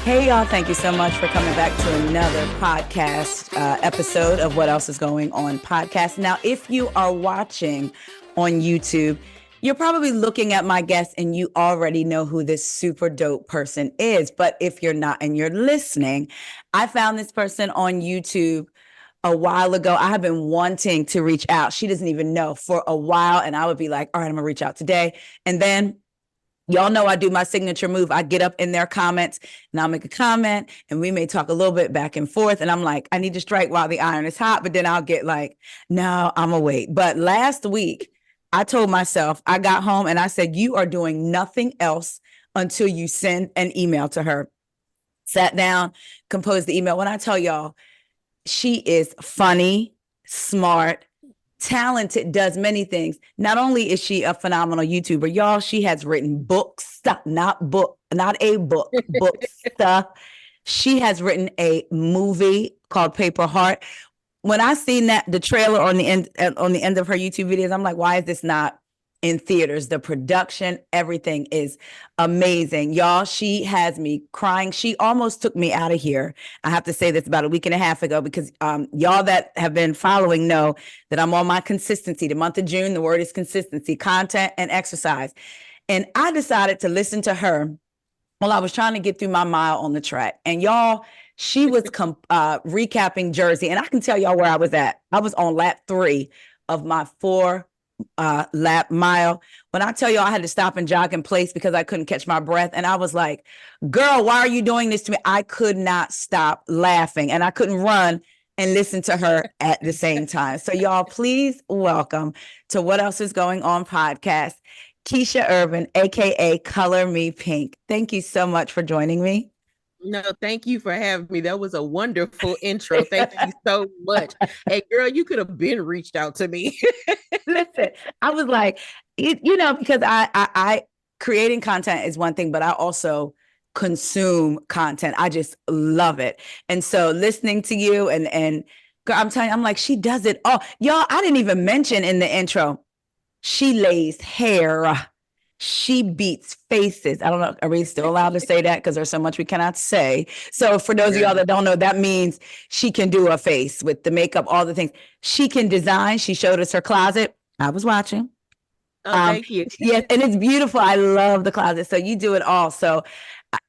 Hey, y'all. Thank you so much for coming back to another podcast episode of What Else Is Going On podcast. Now, if you are watching on YouTube, you're probably looking at my guest and you already know who this super dope person is. But if you're not and you're listening, I found this person on YouTube a while ago. I have been wanting to reach out. She doesn't even know for a while. And I would be like, all right, I'm going to reach out today. And then y'all know I do my signature move. I get up in their comments and I'll make a comment and we may talk a little bit back and forth. And I'm like, I need to strike while the iron is hot. But then I'll get like, no, I'm gonna wait. But last week, I told myself, I got home and I said, you are doing nothing else until you send an email to her. Sat down, composed the email. When I tell y'all, she is funny, smart, talented, does many things. Not only is she a phenomenal YouTuber, y'all, she has written books, not a book, books. She has written a movie called Paper Heart. When I seen that the trailer on the end of her YouTube videos, I'm like, why is this not in theaters? The production, everything is amazing. Y'all, she has me crying. She almost took me out of here. I have to say this about a week and a half ago because y'all that have been following know that I'm on my consistency. The month of June, the word is consistency, content and exercise. And I decided to listen to her while I was trying to get through my mile on the track. And y'all, she was recapping Jersey. And I can tell y'all where I was at. I was on lap 3 of my 4 lap mile. When I tell you I had to stop and jog in place because I couldn't catch my breath. And I was like, girl, why are you doing this to me? I could not stop laughing and I couldn't run and listen to her at the same time. So y'all, please welcome to What Else Is Going On podcast, Keisha Ervin, AKA Color Me Pynk. Thank you so much for joining me. No, thank you for having me. That was a wonderful intro. Thank you so much. Hey, girl, you could have been reached out to me. Listen, I was like, because I creating content is one thing, but I also consume content. I just love it. And so listening to you and girl, I'm telling you, I'm like, she does it all. Y'all, I didn't even mention in the intro, she lays hair. She beats faces. I don't know. Are we still allowed to say that? Because there's so much we cannot say. So for those of y'all that don't know, that means she can do a face with the makeup, all the things. She can design. She showed us her closet. I was watching. Oh, thank you. Yes, and it's beautiful. I love the closet. So you do it all. So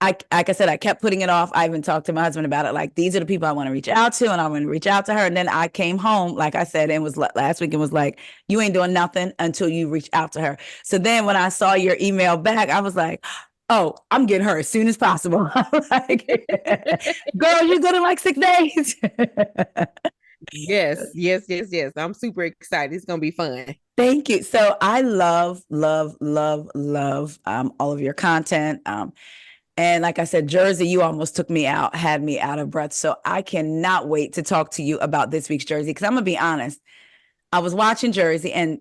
like I said, I kept putting it off. I even talked to my husband about it. Like, these are the people I want to reach out to, and I'm going to reach out to her. And then I came home, like I said, and was last week and was like, you ain't doing nothing until you reach out to her. So then when I saw your email back, I was like, oh, I'm getting her as soon as possible. Like, girl, you're good in like 6 days. Yes. I'm super excited. It's going to be fun. Thank you. So I love all of your content. And like I said, Jersey, you almost took me out, had me out of breath. So I cannot wait to talk to you about this week's Jersey. Because I'm going to be honest. I was watching Jersey and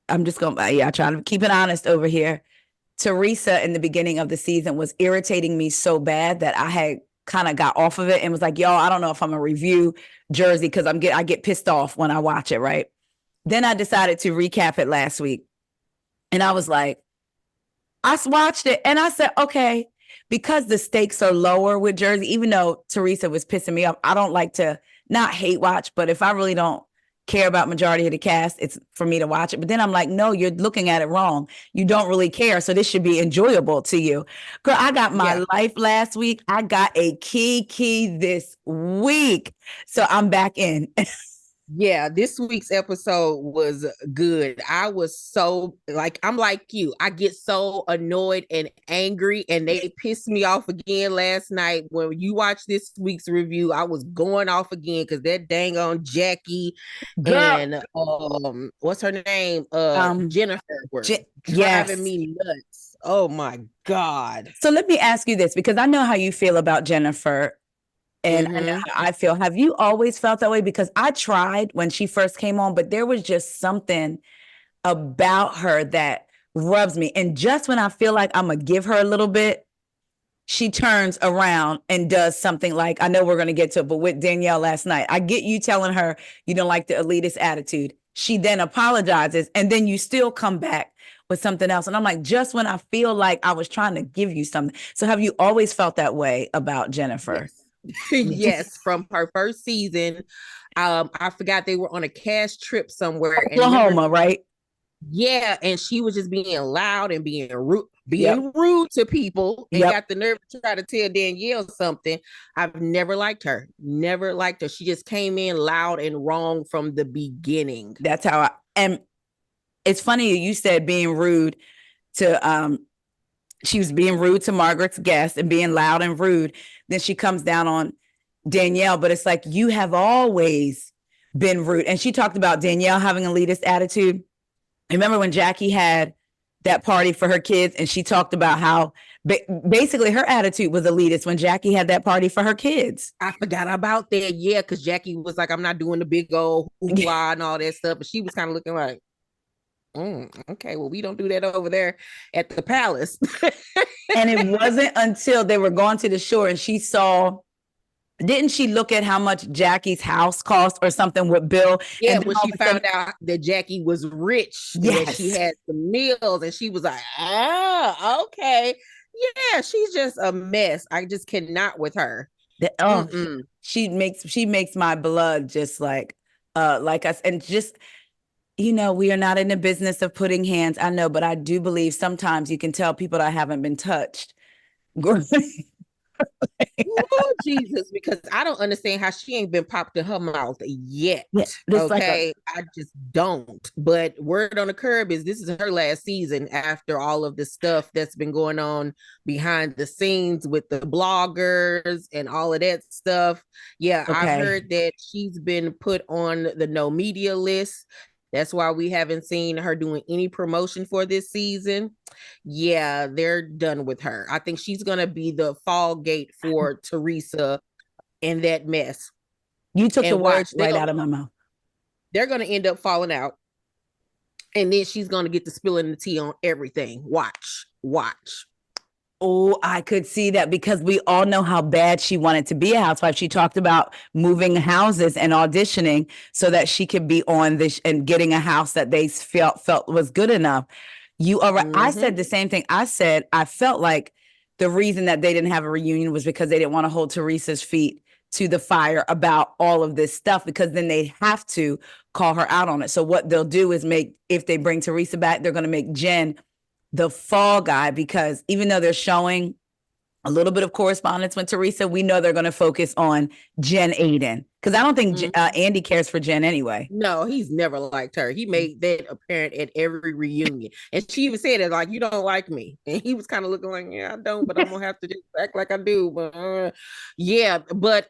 I'm just going to, try to keep it honest over here. Teresa in the beginning of the season was irritating me so bad that I had kind of got off of it and was like, y'all, I don't know if I'm going to review Jersey because I get pissed off when I watch it, right? Then I decided to recap it last week. And I was like, I watched it and I said, okay, because the stakes are lower with Jersey, even though Teresa was pissing me off, I don't like to not hate watch, but if I really don't care about majority of the cast, it's for me to watch it. But then I'm like, no, you're looking at it wrong. You don't really care. So this should be enjoyable to you. Girl, I got my life last week. I got a key this week. So I'm back in. Yeah, this week's episode was good. I was so I'm like you. I get so annoyed and angry, and they pissed me off again last night. When you watch this week's review, I was going off again because that dang on Jackie and what's her name? Jennifer were driving me nuts. Oh my God. So let me ask you this, because I know how you feel about Jennifer. And I feel, have you always felt that way? Because I tried when she first came on, but there was just something about her that rubs me. And just when I feel like I'm going to give her a little bit, she turns around and does something like, I know we're going to get to it, but with Danielle last night, I get you telling her you don't like the elitist attitude. She then apologizes, and then you still come back with something else. And I'm like, just when I feel like I was trying to give you something. So have you always felt that way about Jennifer? Yes. Yes, from her first season. I forgot they were on a cash trip somewhere. Oklahoma, right? Yeah, and she was just being loud and being rude, Yep. rude to people, and Yep. got the nerve to try to tell Danielle something. I've never liked her. Never liked her. She just came in loud and wrong from the beginning. That's how I am. It's funny you said being rude to she was being rude to Margaret's guest and being loud and rude. Then she comes down on Danielle, but it's like, you have always been rude. And she talked about Danielle having a elitist attitude. Remember when Jackie had that party for her kids and she talked about how basically her attitude was elitist when Jackie had that party for her kids. I forgot about that. Yeah, because Jackie was like, I'm not doing the big old hoopla and all that stuff. But she was kind of looking like, okay, well, we don't do that over there at the palace. And it wasn't until they were going to the shore and she saw, didn't she look at how much Jackie's house cost or something with Bill? Yeah, when she found out that Jackie was rich, yes, that she had the meals, and she was like, okay. Yeah, she's just a mess. I just cannot with her. She makes my blood just like us. And just, we are not in the business of putting hands. I know, but I do believe sometimes you can tell people that haven't been touched. Oh, Jesus, because I don't understand how she ain't been popped in her mouth yet. Okay, I just don't. But word on the curb is this is her last season after all of the stuff that's been going on behind the scenes with the bloggers and all of that stuff. Yeah, okay. I've heard that she's been put on the no media list. That's why we haven't seen her doing any promotion for this season. Yeah, they're done with her. I think she's going to be the fall gate for Teresa and that mess. You took the words right out of my mouth. They're going to end up falling out. And then she's going to get to spilling the tea on everything. Watch. Oh, I could see that because we all know how bad she wanted to be a housewife. She talked about moving houses and auditioning so that she could be on this and getting a house that they felt was good enough. You are right. Mm-hmm. I said the same thing. I said, I felt like the reason that they didn't have a reunion was because they didn't want to hold Teresa's feet to the fire about all of this stuff, because then they have to call her out on it. So what they'll do is if they bring Teresa back, they're going to make Jen the fall guy, because even though they're showing a little bit of correspondence with Teresa, we know they're going to focus on Jen Aydin, because I don't think Andy cares for Jen anyway. No, he's never liked her. He made that apparent at every reunion. And she even said it, like, you don't like me. And he was kind of looking like, yeah, I don't, but I'm going to have to just act like I do. But yeah, but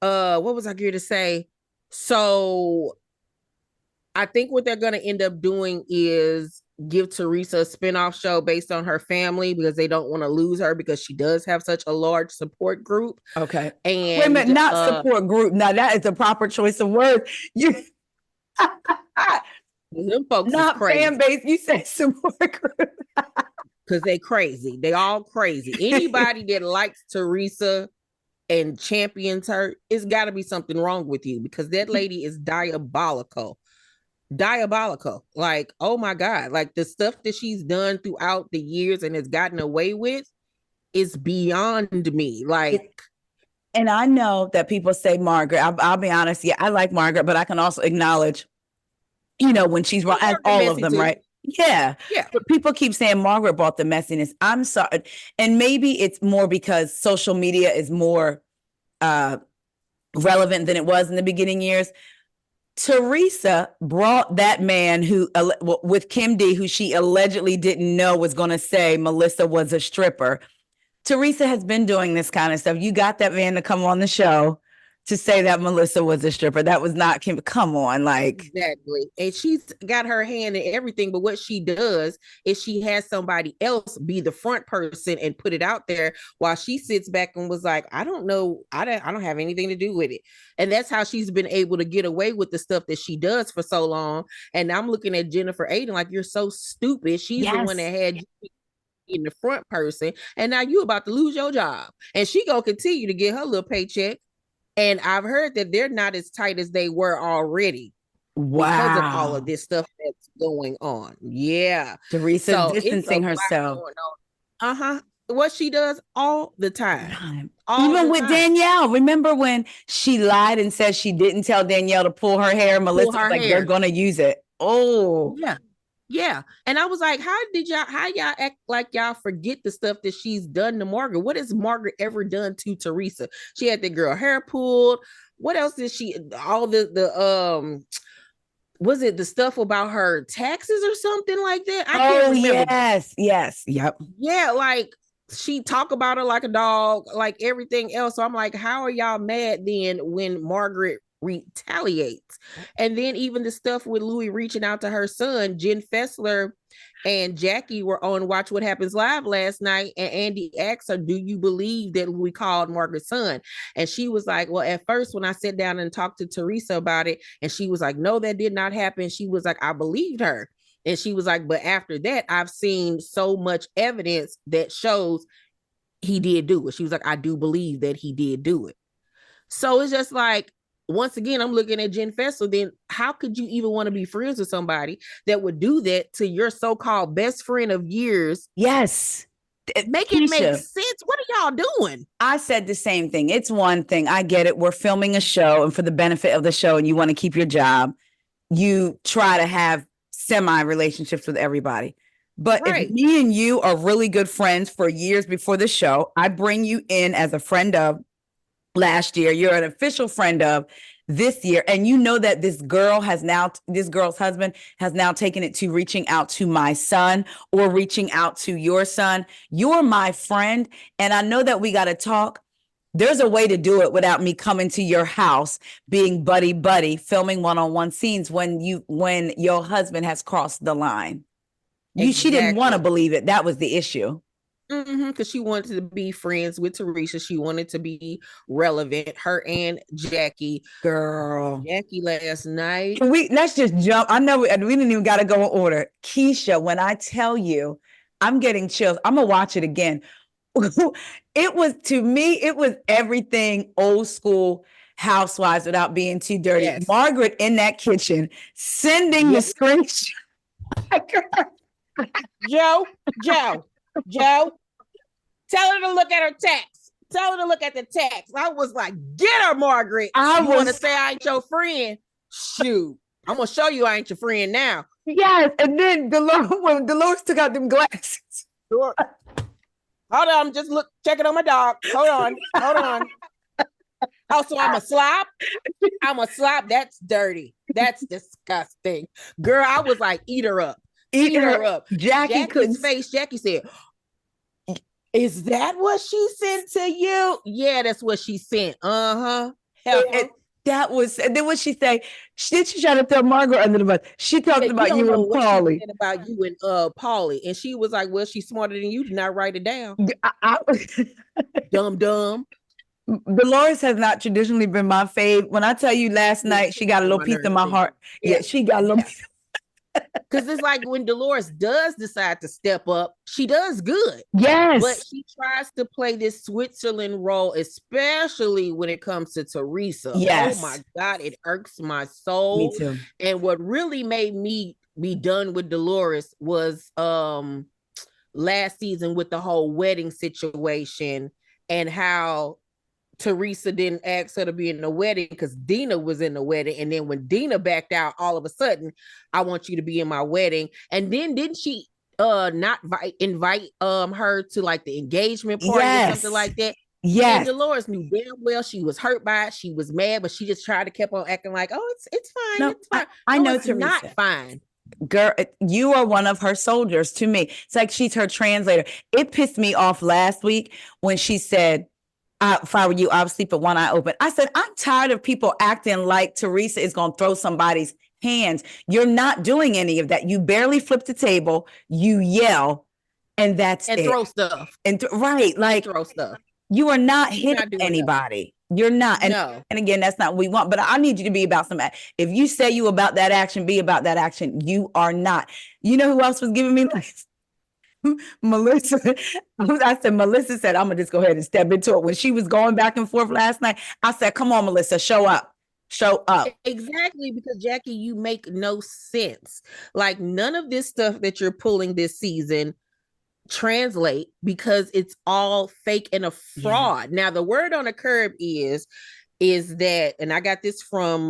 what was I going to say? So I think what they're going to end up doing is give Teresa a spinoff show based on her family, because they don't want to lose her, because she does have such a large support group. Okay. And wait a minute, not support group. Now that is a proper choice of words. Them folks not fan base. You said support group. Because they crazy. They all crazy. Anybody that likes Teresa and champions her, it's got to be something wrong with you, because that lady is diabolical. Like, oh my God, like the stuff that she's done throughout the years and has gotten away with is beyond me. Like, and I know that people say Margaret, I'll be honest, yeah, I like Margaret, but I can also acknowledge, when she's wrong, as all of them, too. Right? Yeah. But people keep saying Margaret brought the messiness. I'm sorry. And maybe it's more because social media is more relevant than it was in the beginning years. Teresa brought that man who, with Kim D, who she allegedly didn't know was going to say Melissa was a stripper. Teresa has been doing this kind of stuff. You got that man to come on the show to say that Melissa was a stripper. That was not Kim. Come on, like. Exactly. And she's got her hand in everything. But what she does is she has somebody else be the front person and put it out there, while she sits back and was like, I don't know. I don't have anything to do with it. And that's how she's been able to get away with the stuff that she does for so long. And I'm looking at Jennifer Aydin like, you're so stupid. She's the one that had you in the front person. And now you about to lose your job. And she gonna continue to get her little paycheck. And I've heard that they're not as tight as they were already. because of all of Wow. this stuff that's going on. Yeah. Teresa So it's a distancing lot herself. going on. Uh-huh. What she does all the time. All Even the with time. Danielle, remember when she lied and said she didn't tell Danielle to pull her hair? Melissa was like, they're going to use it. Oh, yeah. Yeah. And I was like, how y'all act like y'all forget the stuff that she's done to Margaret? What has Margaret ever done to Teresa? She had the girl hair pulled. What else did she, all the was it the stuff about her taxes or something like that? I can't remember. Yes. Yep. Yeah, like she talk about her like a dog, like everything else. So I'm like, how are y'all mad then when Margaret retaliates? And then even the stuff with Louis reaching out to her son, Jen Fessler and Jackie were on Watch What Happens Live last night, and Andy asked her, do you believe that Louis called Margaret's son? And she was like, well, at first when I sat down and talked to Teresa about it, and she was like, no, that did not happen. She was like, I believed her. And she was like, but after that, I've seen so much evidence that shows he did do it. She was like, I do believe that he did do it. So it's just like, once again, I'm looking at Jen Fessel. Then how could you even want to be friends with somebody that would do that to your so-called best friend of years? Yes. Make it make sense. What are y'all doing? I said the same thing. It's one thing. I get it. We're filming a show, and for the benefit of the show, and you want to keep your job, you try to have semi-relationships with everybody. But if me and you are really good friends for years before the show, I bring you in as a friend of last year, you're an official friend of this year, and you know that this girl's husband has now taken it to reaching out to my son or reaching out to your son. You're my friend, and I know that we got to talk. There's a way to do it without me coming to your house, being buddy, filming one-on-one scenes when your husband has crossed the line. She didn't want to believe it. That was the issue. Because she wanted to be friends with Teresa. She wanted to be relevant. Her and Jackie. Girl. Jackie last night. Let's just jump. I know we didn't even got to go in order. Keisha, when I tell you, I'm getting chills. I'm going to watch it again. It was everything old school Housewives without being too dirty. Yes. Margaret in that kitchen sending the screenshot. Joe, tell her to look at her text. Tell her to look at the text. I was like, get her, Margaret. You want to say I ain't your friend? Shoot. I'm going to show you I ain't your friend now. Yes. And then when Dolores took out them glasses. Sure. Hold on, just check it on my dog. Hold on. Oh, so I'm a slop? That's dirty. That's disgusting. Girl, I was like, eat her up. Eat her up. Jackie's face, Jackie said, is that what she sent to you? Yeah, that's what she sent. That was, and then what she say? Did she try to throw Margaret under the bus? She talked about you and Paulie. About you and Paulie, and she was like, "Well, she's smarter than you. Did not write it down." Dumb. Dolores has not traditionally been my fave. When I tell you, last night she got a little piece of my heart. Yeah, she got a little. Because it's like when Dolores does decide to step up, she does good. Yes. But she tries to play this Switzerland role, especially when it comes to Teresa. Yes. Oh my God, it irks my soul. Me too. And what really made me be done with Dolores was last season with the whole wedding situation and how Teresa didn't ask her to be in the wedding because Dina was in the wedding. And then when Dina backed out, all of a sudden, I want you to be in my wedding. And then didn't she not invite her to like the engagement party or something like that? Yes. And Dolores knew damn well she was hurt by it. She was mad, but she just tried to keep on acting like, oh, it's fine. No, it's fine. I know it's Teresa. Not fine. Girl, you are one of her soldiers to me. It's like she's her translator. It pissed me off last week when she said, if I were you, I would sleep with one eye open. I said, I'm tired of people acting like Teresa is going to throw somebody's hands. You're not doing any of that. You barely flip the table. You yell, and that's and it. Throw stuff. Right. Like, throw stuff. You are not hitting anybody. That. You're not. And, no. And again, that's not what we want. But I need you to be about some. If you say you about that action, be about that action. You are not. You know who else was giving me life? Melissa. I said, Melissa said, I'm gonna just go ahead and step into it. When she was going back and forth last night, I said, come on, Melissa, show up. show up. Exactly, because Jackie, you make no sense. Like none of this stuff that you're pulling this season translate because it's all fake and a fraud. Now the word on the curb is that, and I got this from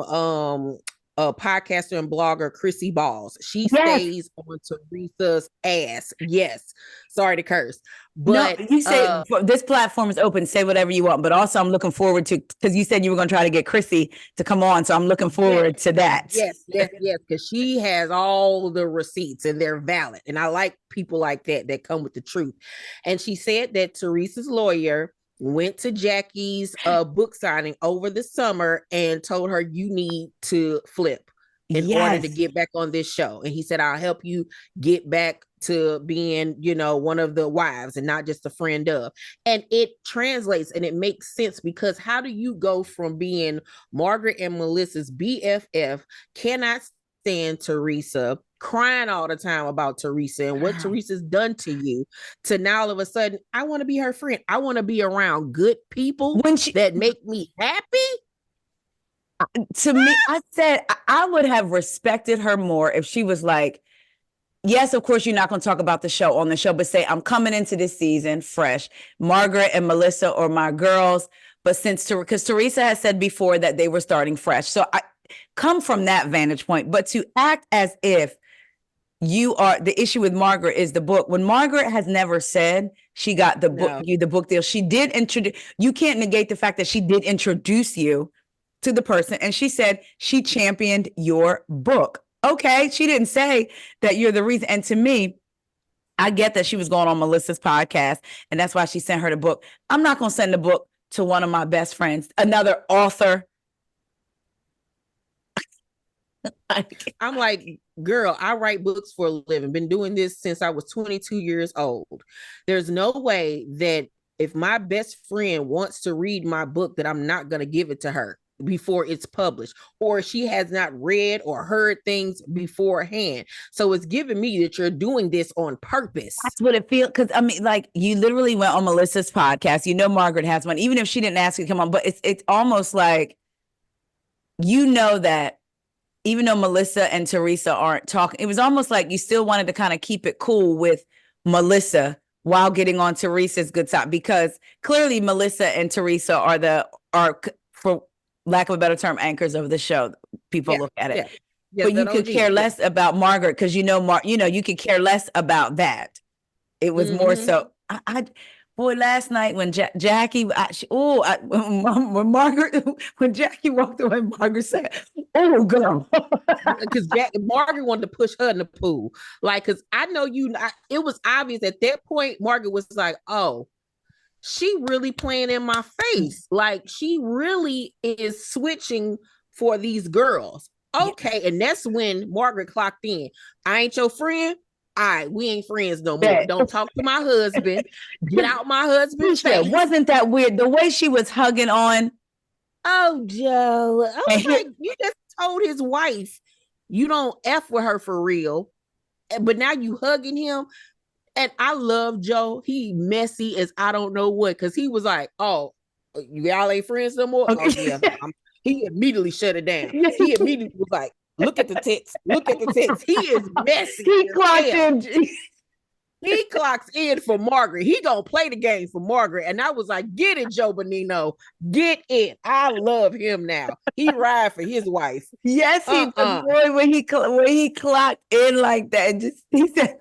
a podcaster and blogger, Chrissy Balls. She stays on Teresa's ass. Yes. Sorry to curse. But no, you say this platform is open, say whatever you want. But also I'm looking forward to, because you said you were going to try to get Chrissy to come on. So I'm looking forward to that. Yes, because she has all the receipts and they're valid. And I like people like that come with the truth. And she said that Teresa's lawyer went to Jackie's book signing over the summer and told her, you need to flip in order to get back on this show. And he said, I'll help you get back to being, one of the wives and not just a friend of. And it translates and it makes sense, because how do you go from being Margaret and Melissa's BFF, cannot stand Teresa, crying all the time about Teresa and what Teresa's done to you, to now all of a sudden, I want to be her friend. I want to be around good people that make me happy. To me, I said I would have respected her more if she was like, yes, of course, you're not going to talk about the show on the show, but say, I'm coming into this season fresh. Margaret and Melissa are my girls. But because Teresa has said before that they were starting fresh. So I come from that vantage point. But to act as if you are, the issue with Margaret is the book. When Margaret has never said she got the book, the book deal, she did introduce, you can't negate the fact that she did introduce you to the person. And she said she championed your book. Okay, she didn't say that you're the reason. And to me, I get that she was going on Melissa's podcast, and that's why she sent her the book. I'm not going to send the book to one of my best friends, another author. I'm like, girl, I write books for a living. Been doing this since I was 22 years old. There's no way that if my best friend wants to read my book that I'm not going to give it to her before it's published, or she has not read or heard things beforehand. So it's giving me that you're doing this on purpose. That's what it feels. Because I mean, like, you literally went on Melissa's podcast. Margaret has one, even if she didn't ask you to come on. But it's almost like, that even though Melissa and Teresa aren't talking, it was almost like you still wanted to kind of keep it cool with Melissa while getting on Teresa's good side, because clearly Melissa and Teresa are for lack of a better term, anchors of the show. People look at it. But you could care less about Margaret, because you could care less about that. It was more so. Boy, last night when Jackie, when Jackie walked away, Margaret said, "Oh, girl," because Margaret wanted to push her in the pool, like, because I know it was obvious at that point. Margaret was like, "Oh, she really playing in my face. Like, she really is switching for these girls." Okay. And that's when Margaret clocked in. I ain't your friend. All right, we ain't friends no more. Don't talk to my husband. Get out my husband's face. Wasn't that weird? The way she was hugging on. Oh, Joe. I was like, you just told his wife you don't F with her for real. But now you hugging him. And I love Joe. He messy as I don't know what, because he was like, "Oh, y'all ain't friends no more." Okay. Oh, yeah. He immediately shut it down. He immediately was like, "Look at the tits. Look at the tits." He is messy. He clocked in. He clocks in for Margaret. He gonna play the game for Margaret. And I was like, "Get it, Joe Bonino. Get it." I love him now. He ride for his wife. Yes, he does. Boy, when he clocked in like that, he said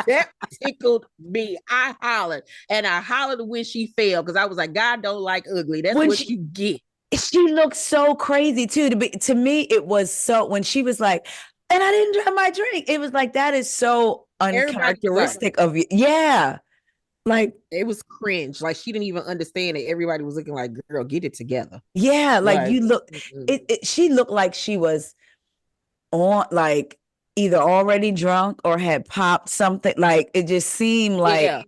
that tickled me. I hollered, and I hollered when she fell, because I was like, God don't like ugly. That's what you get. She looked so crazy too. To me, it was so, when she was like, "And I didn't drink my drink," it was like, that is so uncharacteristic of you. Yeah. Like, it was cringe. Like, she didn't even understand it. Everybody was looking like, "Girl, get it together." Yeah. Like you look, she looked like she was on, like, either already drunk or had popped something. Like, it just seemed like. Yeah.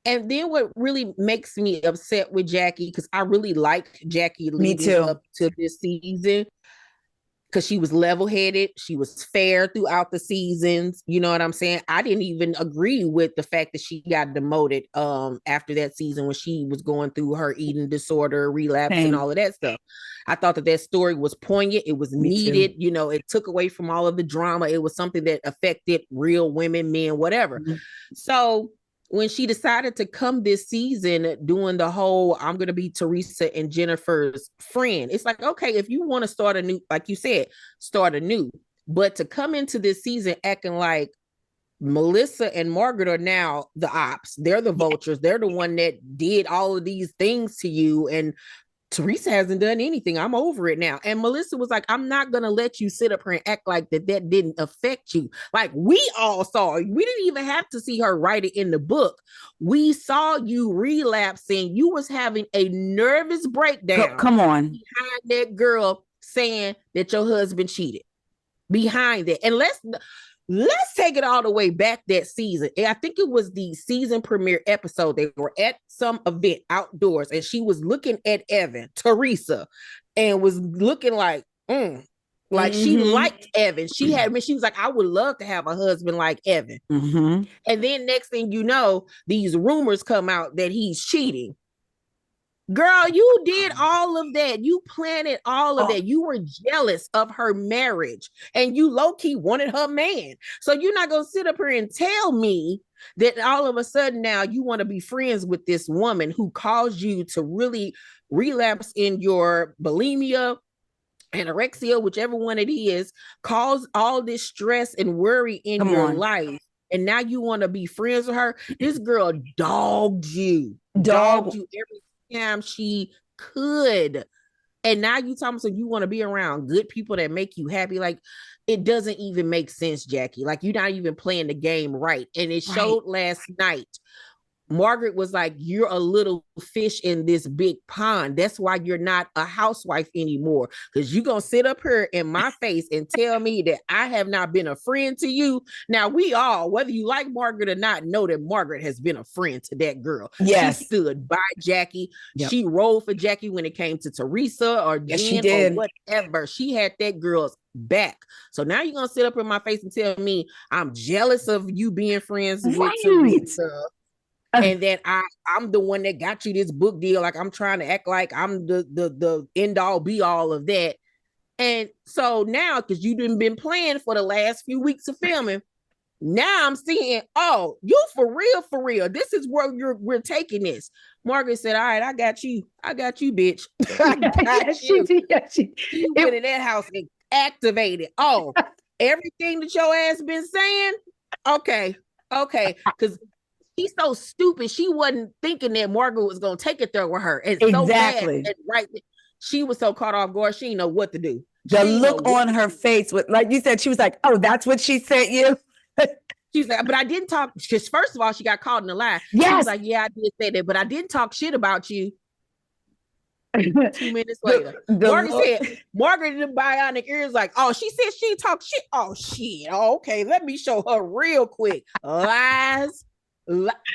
And then what really makes me upset with Jackie, because I really like Jackie leading up to this season, because she was level-headed. She was fair throughout the seasons. You know what I'm saying? I didn't even agree with the fact that she got demoted after that season when she was going through her eating disorder, relapse, and all of that stuff. I thought that story was poignant. It was needed. You know, it took away from all of the drama. It was something that affected real women, men, whatever. So when she decided to come this season doing the whole, I'm going to be Teresa and Jennifer's friend, it's like, okay, if you want to start a new, like you said, start anew, but to come into this season acting like Melissa and Margaret are now the ops, they're the vultures, they're the one that did all of these things to you, and Teresa hasn't done anything. I'm over it now. And Melissa was like, I'm not going to let you sit up here and act like that didn't affect you. Like, we all saw, we didn't even have to see her write it in the book. We saw you relapsing. You was having a nervous breakdown. Come on. Behind that girl saying that your husband cheated. Behind that. And let's take it all the way back that season. I think it was the season premiere episode. They were at some event outdoors and she was looking at Ervin, Teresa, and was looking like she liked Ervin. She was like, I would love to have a husband like Ervin. And then next thing you know, these rumors come out that he's cheating. Girl, you did all of that. You planted all of that. You were jealous of her marriage and you low-key wanted her man. So you're not going to sit up here and tell me that all of a sudden now you want to be friends with this woman who caused you to really relapse in your bulimia, anorexia, whichever one it is, caused all this stress and worry in your life. And now you want to be friends with her. This girl dogged you every time she could. And now you talking so you want to be around good people that make you happy. Like, it doesn't even make sense, Jackie. Like, you're not even playing the game right. And it showed last night. Margaret was like, you're a little fish in this big pond. That's why you're not a housewife anymore. Because you're going to sit up here in my face and tell me that I have not been a friend to you. Now, we all, whether you like Margaret or not, know that Margaret has been a friend to that girl. Yes. She stood by Jackie. Yep. She rolled for Jackie when it came to Teresa or Jen or whatever. She had that girl's back. So now you're going to sit up in my face and tell me I'm jealous of you being friends with Teresa. And then I'm the one that got you this book deal. Like, I'm trying to act like I'm the end all be all of that. And so now, because you've been playing for the last few weeks of filming, now I'm seeing, oh, you for real. This is where we're taking this. Margaret said, all right, I got you, bitch. I got you. She went in that house and activated. Oh, everything that your ass been saying? Okay. Because she's so stupid. She wasn't thinking that Margaret was going to take it there with her. And so bad, right? She was so caught off guard. She didn't know what to do. The look on her face, with, like you said, she was like, oh, that's what she sent you? She's like, but I didn't talk. Because first of all, she got caught in a lie. Yes. She was like, yeah, I did say that, but I didn't talk shit about you. 2 minutes later, Margaret in the bionic ears like, oh, she said she talked shit. Oh, shit. Oh, okay, let me show her real quick. Lies.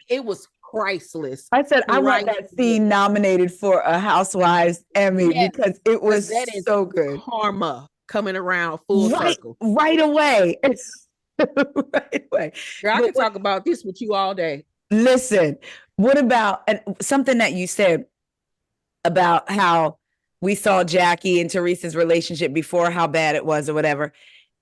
It was priceless. I said, I want that scene nominated for a Housewives Emmy because it was so good. Karma coming around full circle. Right away. Right away. Girl, I can talk about this with you all day. Listen, what about something that you said about how we saw Jackie and Teresa's relationship before, how bad it was or whatever.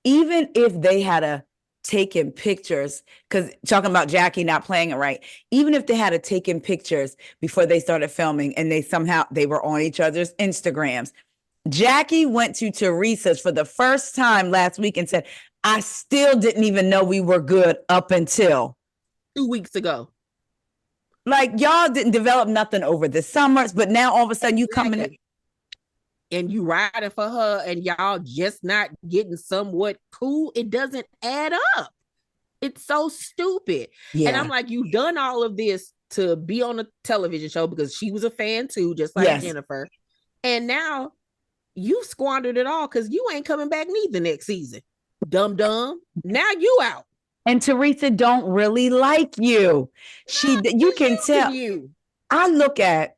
Even if they had taken pictures, because talking about Jackie not playing it right, even if they had taken pictures before they started filming and they were on each other's Instagrams, Jackie went to Teresa's for the first time last week and said, I still didn't even know we were good up until 2 weeks ago. Like, y'all didn't develop nothing over the summers, but now all of a sudden you coming in and you riding for her and y'all just not getting somewhat cool. It doesn't add up. It's so stupid. Yeah. And I'm like, you've done all of this to be on a television show because she was a fan too, just like Jennifer. And now you squandered it all because you ain't coming back neither next season. Dumb. Now you out. And Teresa don't really like you. You can tell. I look at,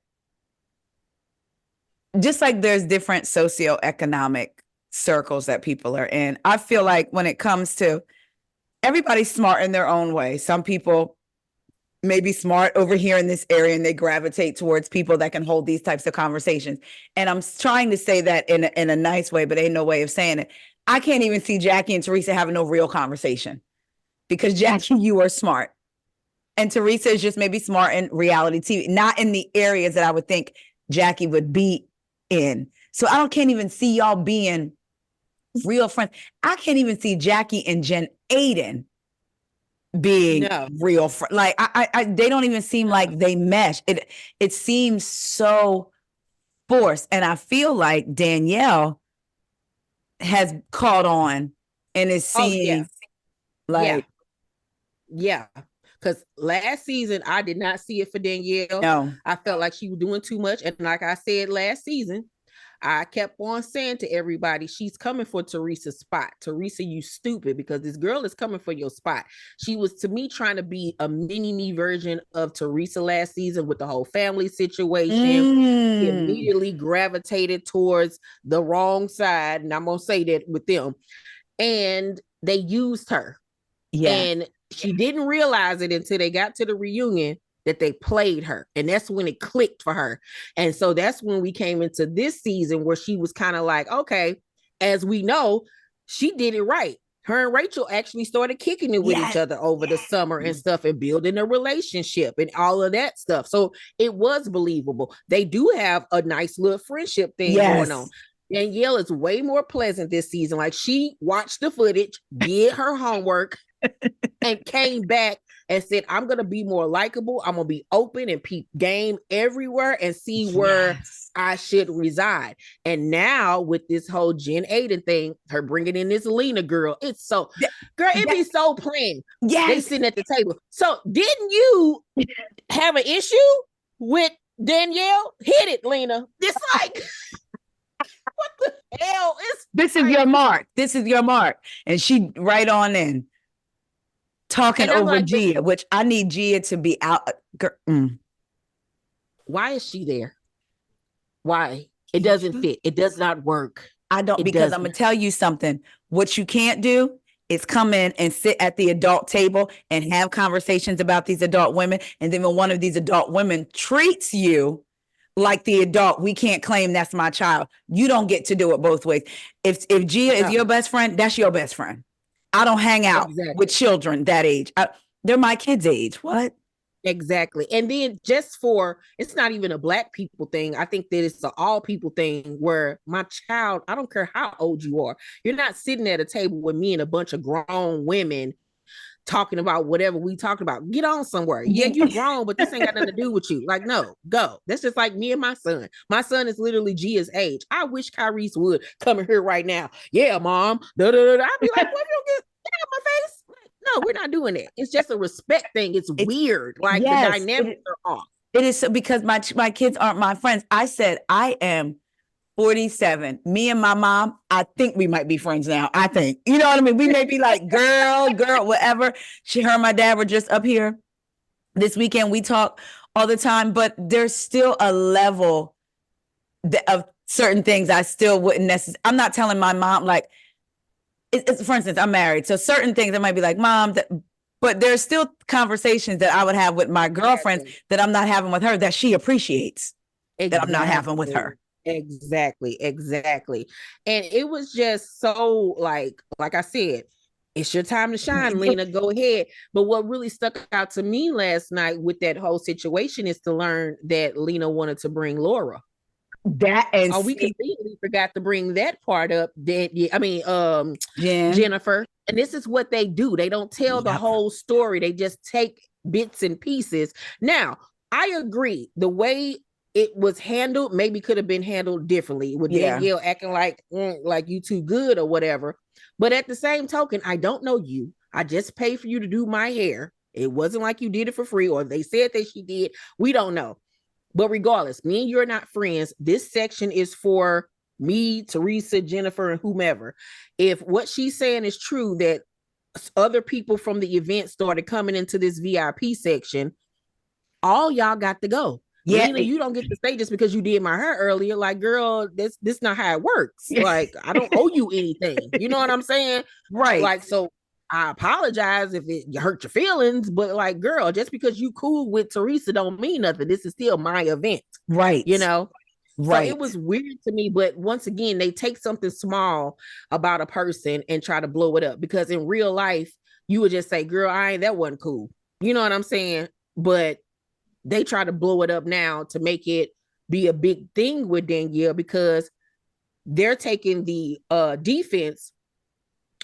just like there's different socioeconomic circles that people are in. I feel like when it comes to everybody's smart in their own way. Some people may be smart over here in this area and they gravitate towards people that can hold these types of conversations. And I'm trying to say that in a nice way, but ain't no way of saying it. I can't even see Jackie and Teresa having no real conversation because Jackie, you are smart. And Teresa is just maybe smart in reality TV, not in the areas that I would think Jackie would be in. So can't even see y'all being real friends. I can't even see Jackie and Aydin being real friends. Like they don't even seem like they mesh. It seems so forced. And I feel like Danielle has caught on and is seeing because last season I did not see it for Danielle. No. I felt like she was doing too much. And like I said last season, I kept on saying to everybody, she's coming for Teresa's spot. Teresa, you stupid, because this girl is coming for your spot. She was, to me, trying to be a mini-me version of Teresa last season with the whole family situation. She immediately gravitated towards the wrong side, and I'm going to say that with them. And they used her. Yeah. And she didn't realize it until they got to the reunion that they played her. And that's when it clicked for her. And so that's when we came into this season where she was kind of like, okay, as we know, she did it right. Her and Rachel actually started kicking it with each other over the summer and stuff and building a relationship and all of that stuff. So it was believable. They do have a nice little friendship thing going on. Danielle is way more pleasant this season. Like, she watched the footage, did her homework, and came back and said, I'm going to be more likable. I'm going to be open and peep game everywhere and see where I should reside. And now with this whole Jen Aydin thing, her bringing in this Lena girl, it's so, girl, it be so plain. They sitting at the table. So didn't you have an issue with Danielle? Hit it, Lena. It's like... what the hell is this? Is your mark. This is your mark. And she right on in talking over like, Gia, which I need Gia to be out. Why is she there? Why? It doesn't fit. It does not work. I don't, because I'm gonna tell you something. What you can't do is come in and sit at the adult table and have conversations about these adult women. And then when one of these adult women treats you like the adult, we can't claim that's my child. You don't get to do it both ways. If Gia is your best friend, that's your best friend. I don't hang out with children that age. They're my kids' age. What? Exactly. And then just for, it's not even a Black people thing. I think that it's an all people thing where my child, I don't care how old you are, you're not sitting at a table with me and a bunch of grown women talking about whatever we talking about. Get on somewhere. Yeah, you're grown, but this ain't got nothing to do with you. Like, no, go. That's just like me and my son. My son is literally Gia's age. I wish Kyrese would come in here right now. Yeah, mom. I'd be like, what if you get out of my face? No, we're not doing that. It's just a respect thing. It's weird. Like, the dynamics are off. It is, because my kids aren't my friends. I said, I am 47. Me and my mom, I think we might be friends now. I think, you know what I mean? We may be like, girl, whatever. Her and my dad were just up here this weekend. We talk all the time, but there's still a level of certain things I still wouldn't necessarily, I'm not telling my mom, like, for instance, I'm married. So certain things I might be like, mom, but there's still conversations that I would have with my girlfriends that I'm not having with her that she appreciates that I'm not having with her. Exactly. And it was just so like I said, it's your time to shine, Lena, go ahead. But what really stuck out to me last night with that whole situation is to learn that Lena wanted to bring Laura. We completely forgot to bring that part up. Jennifer. And this is what they do. They don't tell the whole story. They just take bits and pieces. Now, I agree. The way it was handled maybe could have been handled differently with Danielle acting like you too good or whatever. But at the same token, I don't know you. I just paid for you to do my hair. It wasn't like you did it for free, or they said that she did. We don't know. But regardless, me and you're not friends. This section is for me, Teresa, Jennifer, and whomever. If what she's saying is true, that other people from the event started coming into this VIP section, all y'all got to go. Yeah. Lena, you don't get to say just because you did my hair earlier. Like, girl, this not how it works. Like, I don't owe you anything. You know what I'm saying? Right. Like, so I apologize if it hurt your feelings, but like, girl, just because you cool with Teresa don't mean nothing. This is still my event. Right. You know? Right. So it was weird to me, but once again, they take something small about a person and try to blow it up, because in real life, you would just say, girl, that wasn't cool. You know what I'm saying? But they try to blow it up now to make it be a big thing with Danielle, because they're taking the defense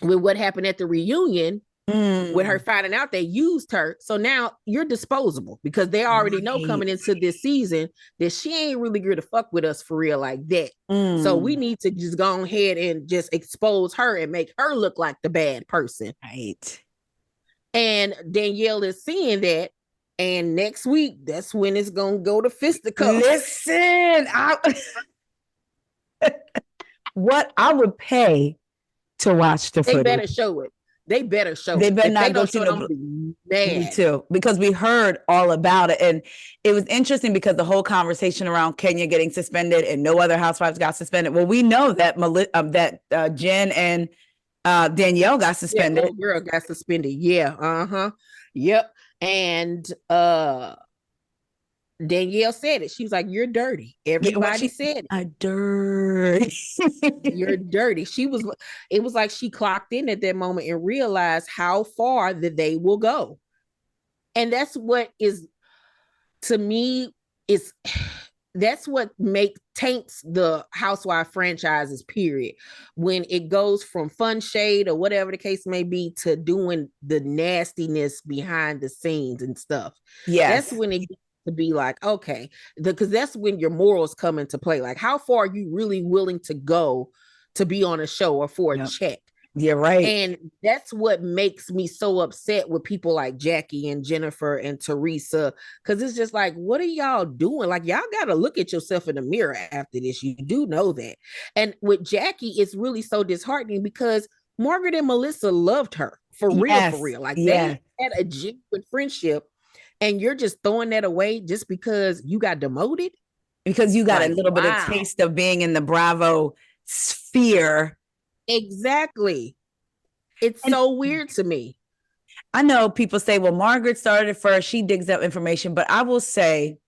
with what happened at the reunion with her finding out they used her. So now you're disposable, because they already know coming into this season that she ain't really here to fuck with us for real like that. So we need to just go ahead and just expose her and make her look like the bad person. Right. And Danielle is seeing that. And next week, that's when it's going to go to fisticuffs. Listen, what I would pay to watch the footage. They better show it. They better show they it. better If not they go don't show to it, I'm gonna be mad. Me too, because we heard all about it, and it was interesting because the whole conversation around Kenya getting suspended and no other housewives got suspended. Well, we know that Jen and Danielle got suspended. Yeah, girl got suspended. Yeah. Yep. And Danielle said it. She was like, "You're dirty." Everybody said it. Dirty. You're dirty. It was like she clocked in at that moment and realized how far that they will go. And that's what is, to me, that's what taints the Housewife franchises, period. When it goes from fun shade or whatever the case may be to doing the nastiness behind the scenes and stuff. Yes. That's when it gets to be like, okay, because that's when your morals come into play. Like, how far are you really willing to go to be on a show or for a check? You're right. And that's what makes me so upset with people like Jackie and Jennifer and Teresa, because it's just like, what are y'all doing? Like, y'all got to look at yourself in the mirror after this. You do know that. And with Jackie, it's really so disheartening because Margaret and Melissa loved her for real. Like, they had a genuine friendship, and you're just throwing that away just because you got demoted? Because you got a little bit of taste of being in the Bravo sphere. Exactly. It's so weird to me. I know people say, well, Margaret started it first. She digs up information. But I will say,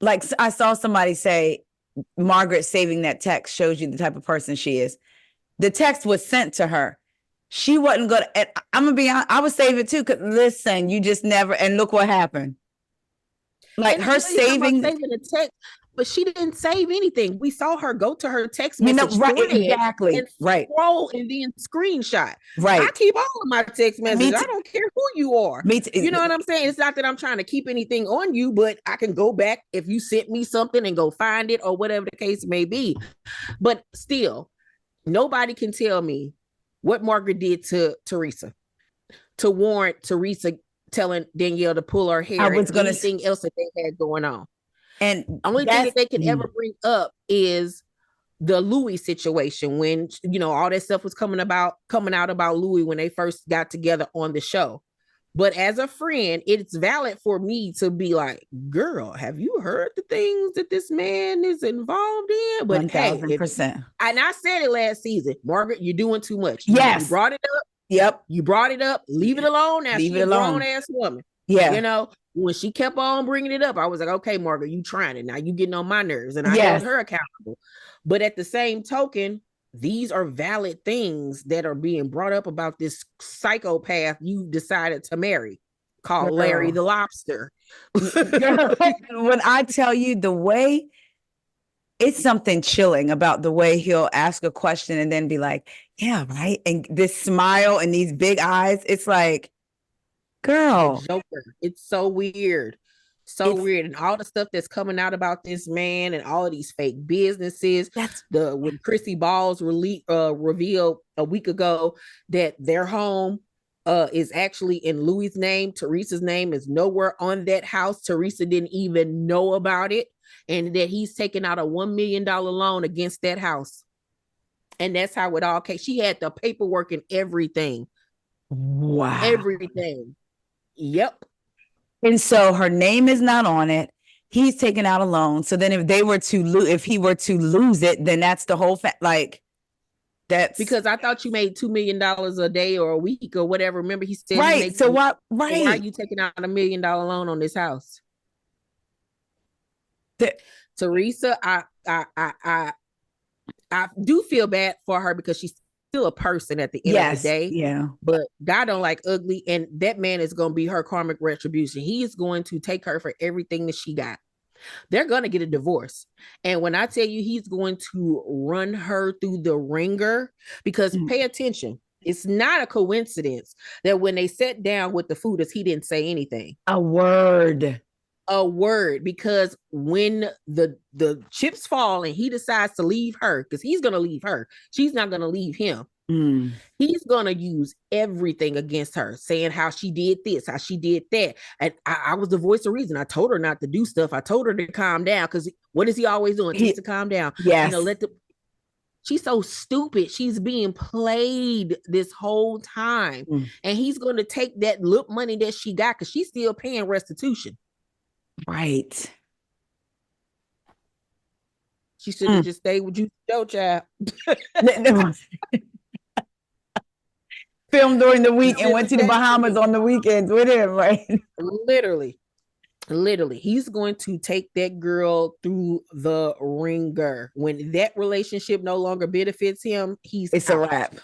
like, I saw somebody say, Margaret saving that text shows you the type of person she is. The text was sent to her. She wasn't going to, I'm going to be honest, I would save it too. Because listen, you just never, and look what happened. Like, and her saving the text. But she didn't save anything. We saw her go to her text message, exactly, and scroll and then screenshot. Right. I keep all of my text messages. I don't care who you are. You know what I'm saying? It's not that I'm trying to keep anything on you, but I can go back if you sent me something and go find it or whatever the case may be. But still, nobody can tell me what Margaret did to Teresa to warrant Teresa telling Danielle to pull her hair. I was going to anything else that they had going on. And only thing that they could ever bring up is the Louis situation, when, you know, all that stuff was coming out about Louis when they first got together on the show. But as a friend, it's valid for me to be like, girl, have you heard the things that this man is involved in? But 1,000%. And I said it last season, Margaret, you're doing too much. Yes. You brought it up. Yep. You brought it up. Leave it alone. Now she's a grown-ass woman. Yeah. You know, when she kept on bringing it up, I was like, okay, Margaret, you trying it. Now you getting on my nerves. And I held her accountable. But at the same token, these are valid things that are being brought up about this psychopath you decided to marry called Larry the Lobster. When I tell you the way, it's something chilling about the way he'll ask a question and then be like, yeah, right. And this smile and these big eyes, it's like, girl. Joker. It's so weird. It's weird. And all the stuff that's coming out about this man and all of these fake businesses. When Chrissy Balls revealed a week ago that their home is actually in Louis' name. Teresa's name is nowhere on that house. Teresa didn't even know about it. And that he's taking out a $1 million loan against that house. And that's how it all came. She had the paperwork and everything. Wow. Everything. Yep. And so her name is not on it. He's taking out a loan. So then if he were to lose it, then that's the whole like that's because I thought you made $2 million a day or a week or whatever. Remember, he said right. he makes So what? Right. So why are you taking out $1 million loan on this house? Teresa, I do feel bad for her because she's still a person at the end of the day. Yeah. But God don't like ugly, and that man is going to be her karmic retribution. He is going to take her for everything that she got. They're going to get a divorce. And when I tell you he's going to run her through the ringer, because pay attention, it's not a coincidence that when they sat down with the foodist, he didn't say anything. A word, because when the chips fall and he decides to leave her, because he's going to leave her, she's not going to leave him. He's gonna use everything against her, saying how she did this, how she did that. And I was the voice of reason. I told her not to do stuff. I told her to calm down, because what is he always doing? Just to calm down. Yes. She's so stupid. She's being played this whole time. And he's gonna take that little money that she got, because she's still paying restitution. Right. She should have just stayed with you, Joe, child. Filmed during the week and went to the Bahamas on the weekends with him, right? Literally, he's going to take that girl through the ringer. When that relationship no longer benefits him, it's a wrap.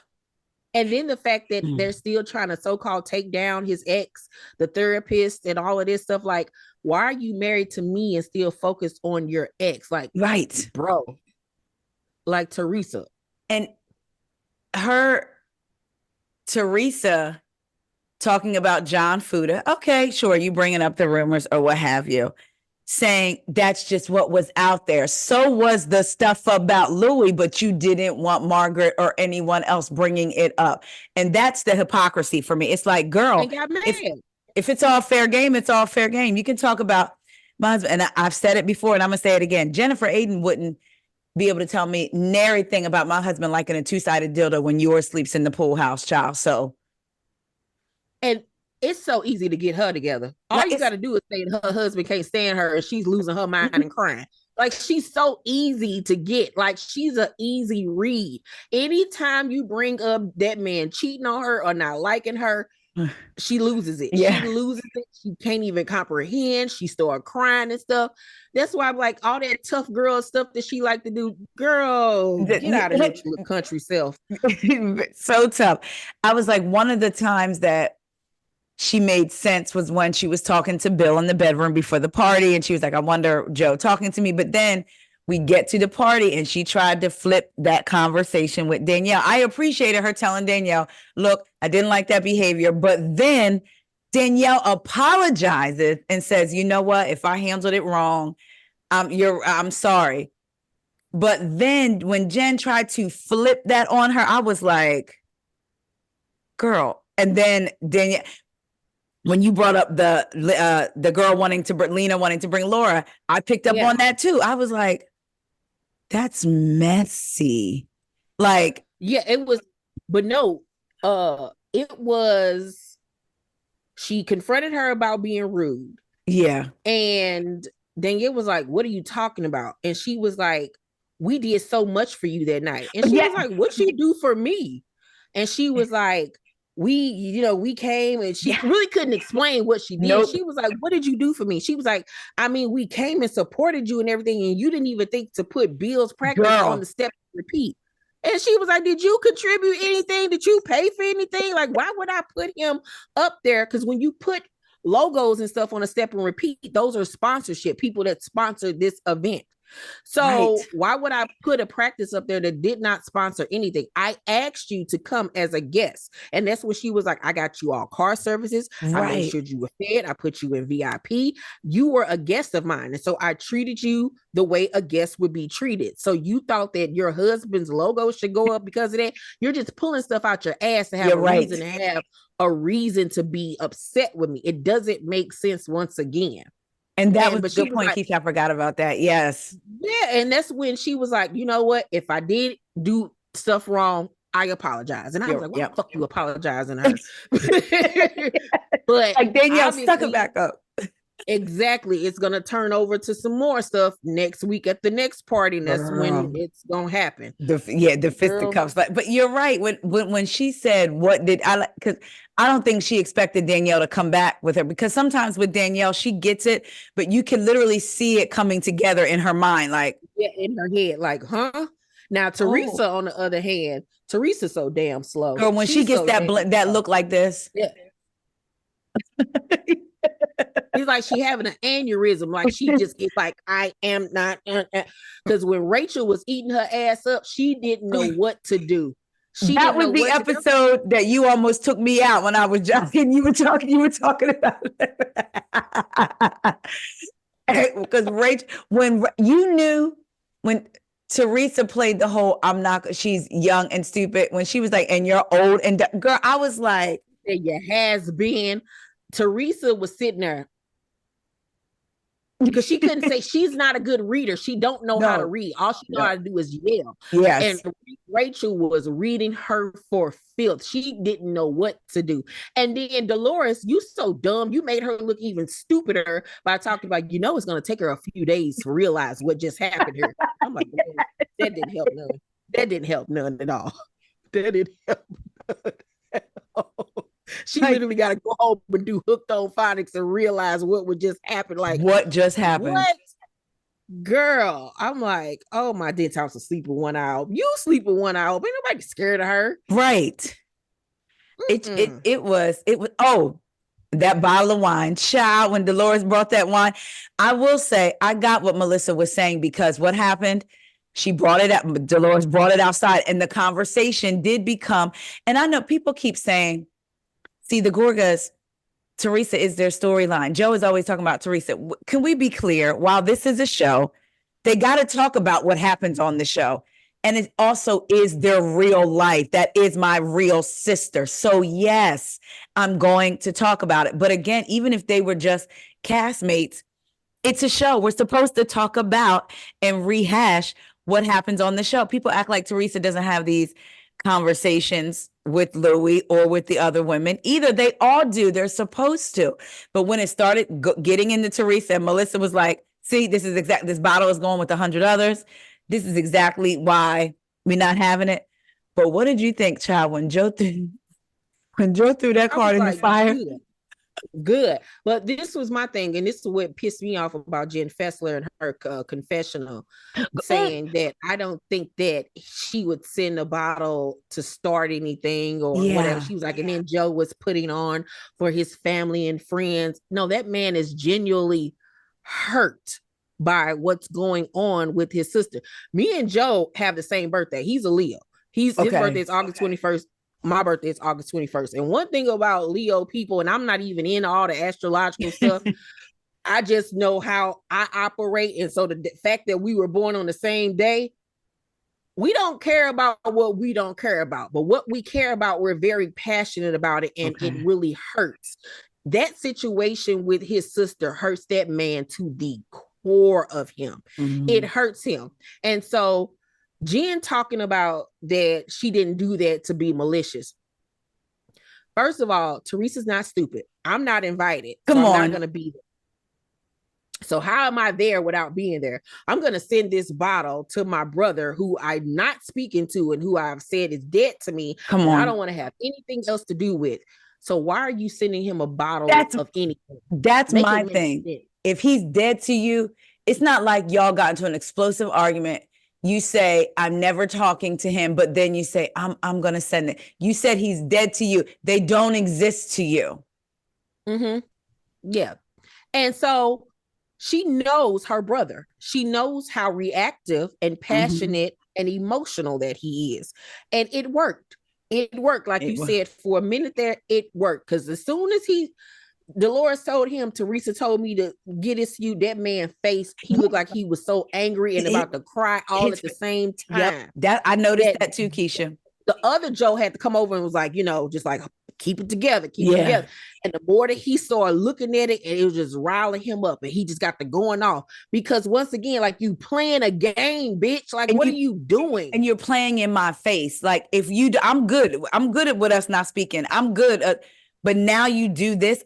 And then the fact that they're still trying to so-called take down his ex, the therapist, and all of this stuff. Like, why are you married to me and still focused on your ex? Like, right, bro. Like Teresa. And Teresa talking about John Fuda. Okay, sure, you bringing up the rumors or what have you, saying that's just what was out there. So was the stuff about Louis, but you didn't want Margaret or anyone else bringing it up. And that's the hypocrisy for me. It's like, girl, if it's all fair game, it's all fair game. You can talk about my husband, and I've said it before, and I'm gonna say it again. Jennifer Aydin wouldn't be able to tell me nary thing about my husband liking a two-sided dildo when yours sleeps in the pool house, child. So, and it's so easy to get her together. All you got to do is say her husband can't stand her and she's losing her mind and crying. Like, she's so easy to get. Like, she's an easy read. Anytime you bring up that man cheating on her or not liking her, she loses it. Yeah. She loses it. She can't even comprehend. She started crying and stuff. That's why I'm like, all that tough girl stuff that she like to do, girl, get out of here, your country self. So tough. I was like, one of the times that she made sense was when she was talking to Bill in the bedroom before the party. And she was like, I wonder, Joe talking to me. But then we get to the party and she tried to flip that conversation with Danielle. I appreciated her telling Danielle, look, I didn't like that behavior. But then Danielle apologizes and says, you know what? If I handled it wrong, I'm sorry. But then when Jen tried to flip that on her, I was like, girl. And then Danielle, when you brought up the girl Lena wanting to bring Laura, I picked up on that too. I was like, that's messy. Like, yeah, it was, but no, it was, she confronted her about being rude. Yeah. And Danielle was like, what are you talking about? And she was like, we did so much for you that night. And she was like, what you do for me? And she was like, we came, and she really couldn't explain what she did. Nope. She was like, what did you do for me? She was like, I mean, we came and supported you and everything, and you didn't even think to put Bill's practice on the step repeat. And she was like, did you contribute anything? Did you pay for anything? Like, why would I put him up there? Because when you put logos and stuff on a step and repeat, those are sponsorship, people that sponsor this event. So why would I put a practice up there that did not sponsor anything? I asked you to come as a guest. And that's when she was like, I got you all car services. I made sure you were fed. I put you in VIP. You were a guest of mine. And so I treated you the way a guest would be treated. So you thought that your husband's logo should go up because of that? You're just pulling stuff out your ass to have reason to have a reason to be upset with me. It doesn't make sense once again. And that was a good point, Keisha. I forgot about that. Yes. Yeah. And that's when she was like, you know what? If I did do stuff wrong, I apologize. And I was like, what the fuck you apologizing to her? But like, Danielle, stuck it back up. Exactly. It's gonna turn over to some more stuff next week at the next party. And that's when it's gonna happen. The Girl. fisticuffs. But you're right. When she said, "What did I like?" Because I don't think she expected Danielle to come back with her. Because sometimes with Danielle, she gets it, but you can literally see it coming together in her mind, like in her head, like, huh? Now Teresa, on the other hand, Teresa's so damn slow. Girl, when she gets so that look like this, yeah. It's like she having an aneurysm. Like she just gets like, I am not. Because when Rachel was eating her ass up, she didn't know what to do. That was the episode that you almost took me out when I was joking. You were talking about it. Because Rachel, when you knew when Teresa played the whole she's young and stupid, when she was like, and you're old, and girl, I was like, you has been. Teresa was sitting there because she couldn't say, she's not a good reader. She don't know how to read. All she know how to do is yell. Yes. And Rachel was reading her for filth. She didn't know what to do. And then Dolores, you so dumb. You made her look even stupider by talking about, it's going to take her a few days to realize what just happened here. I'm like, that didn't help none. That didn't help none at all. That didn't help none at all. She literally got to go home and do hooked on phonics and realize what would just happen. Like, what just happened? What? Girl, I'm like, oh, my dead house to sleep with one eye open. You sleep with one eye open. Ain't nobody scared of her. Right. It was, that bottle of wine. Child, when Dolores brought that wine, I will say I got what Melissa was saying, because what happened, she brought it up, Dolores brought it outside, and the conversation did become, and I know people keep saying, see, the Gorgas, Teresa is their storyline. Joe is always talking about Teresa. Can we be clear? While this is a show, they got to talk about what happens on the show. And it also is their real life. That is my real sister. So yes, I'm going to talk about it. But again, even if they were just castmates, it's a show. We're supposed to talk about and rehash what happens on the show. People act like Teresa doesn't have these conversations with Louis or with the other women. Either they all do. They're supposed to. But when it started getting into Teresa, and Melissa was like, see, this bottle is going with 100 others. This is exactly why we're not having it. But what did you think, child, when Joe threw that card in the fire? Good. But this was my thing, and this is what pissed me off about Jen Fessler and her confessional, saying that I don't think that she would send a bottle to start anything or whatever. She was like, and then Joe was putting on for his family and friends. No, that man is genuinely hurt by what's going on with his sister. Me and Joe have the same birthday. He's a Leo. His birthday is August 21st. My birthday is August 21st. And one thing about Leo people, and I'm not even in all the astrological stuff, I just know how I operate. And so the fact that we were born on the same day, we don't care about what we don't care about. But what we care about, we're very passionate about it. And it really hurts. That situation with his sister hurts that man to the core of him. Mm-hmm. It hurts him. And so Jen talking about that she didn't do that to be malicious. First of all, Teresa's not stupid. I'm not invited. I'm not going to be there. So how am I there without being there? I'm going to send this bottle to my brother who I'm not speaking to and who I've said is dead to me. I don't want to have anything else to do with. So why are you sending him a bottle of anything? That's my thing. Sense. If he's dead to you, it's not like y'all got into an explosive argument. You say, I'm never talking to him, but then you say, I'm going to send it. You said he's dead to you. They don't exist to you. Mm-hmm. Yeah. And so she knows her brother. She knows how reactive and passionate and emotional that he is. And it worked. It worked. Like you said, for a minute there, it worked. Because as soon as Dolores told him, Teresa told me to get his that man's face, he looked like he was so angry and about to cry all at the same time. That I noticed that too, Keisha. The other Joe had to come over and was like, just like, keep it together, keep it together. And the more that he started looking at it, and it was just riling him up, and he just got the going off. Because once again, like, you playing a game, bitch. Like, and what are you doing? And you're playing in my face. Like, if you, I'm good at with us not speaking. I'm good at. But now you do this,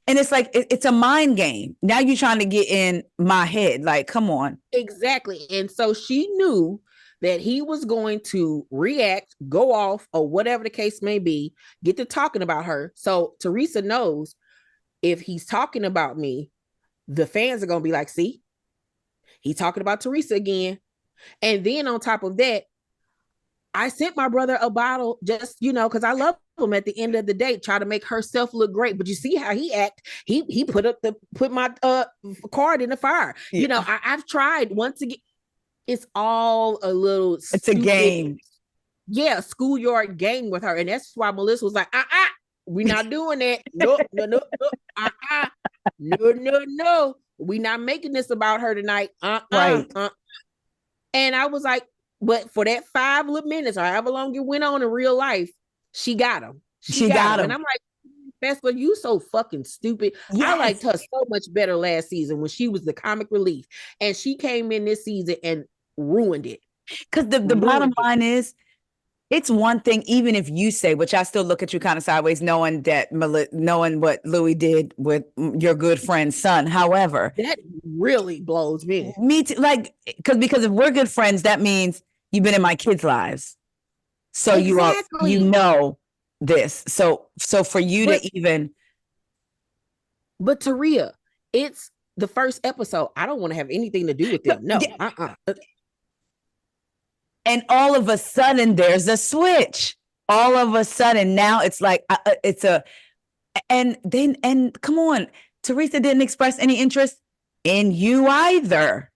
And it's like, it's a mind game. Now you're trying to get in my head. Like, come on. Exactly. And so she knew that he was going to react, go off, or whatever the case may be, get to talking about her. So Teresa knows if he's talking about me, the fans are going to be like, see, he's talking about Teresa again. And then on top of that, I sent my brother a bottle just, because I love him at the end of the day, try to make herself look great. But you see how he act. He put my card in the fire. Yeah. I've tried once again. It's all a little It's a game. Yeah, schoolyard game with her. And that's why Melissa was like, we're not doing that. No, no. We're not making this about her tonight. Right. And I was like, but for that 5 little minutes, or however long it went on in real life, she got him. She got him. And I'm like, Vespa, you so fucking stupid. Yes. I liked her so much better last season when she was the comic relief. And she came in this season and ruined it. Because the bottom line is, it's one thing, even if you say, which I still look at you kind of sideways, knowing what Louis did with your good friend's son. However, that really blows me. Me too. Like, because if we're good friends, that means you've been in my kids' lives. So exactly. you know this. So for you to even. But Taria, it's the first episode. I don't want to have anything to do with them. No. And all of a sudden, there's a switch. All of a sudden, now it's like and come on, Teresa didn't express any interest in you either.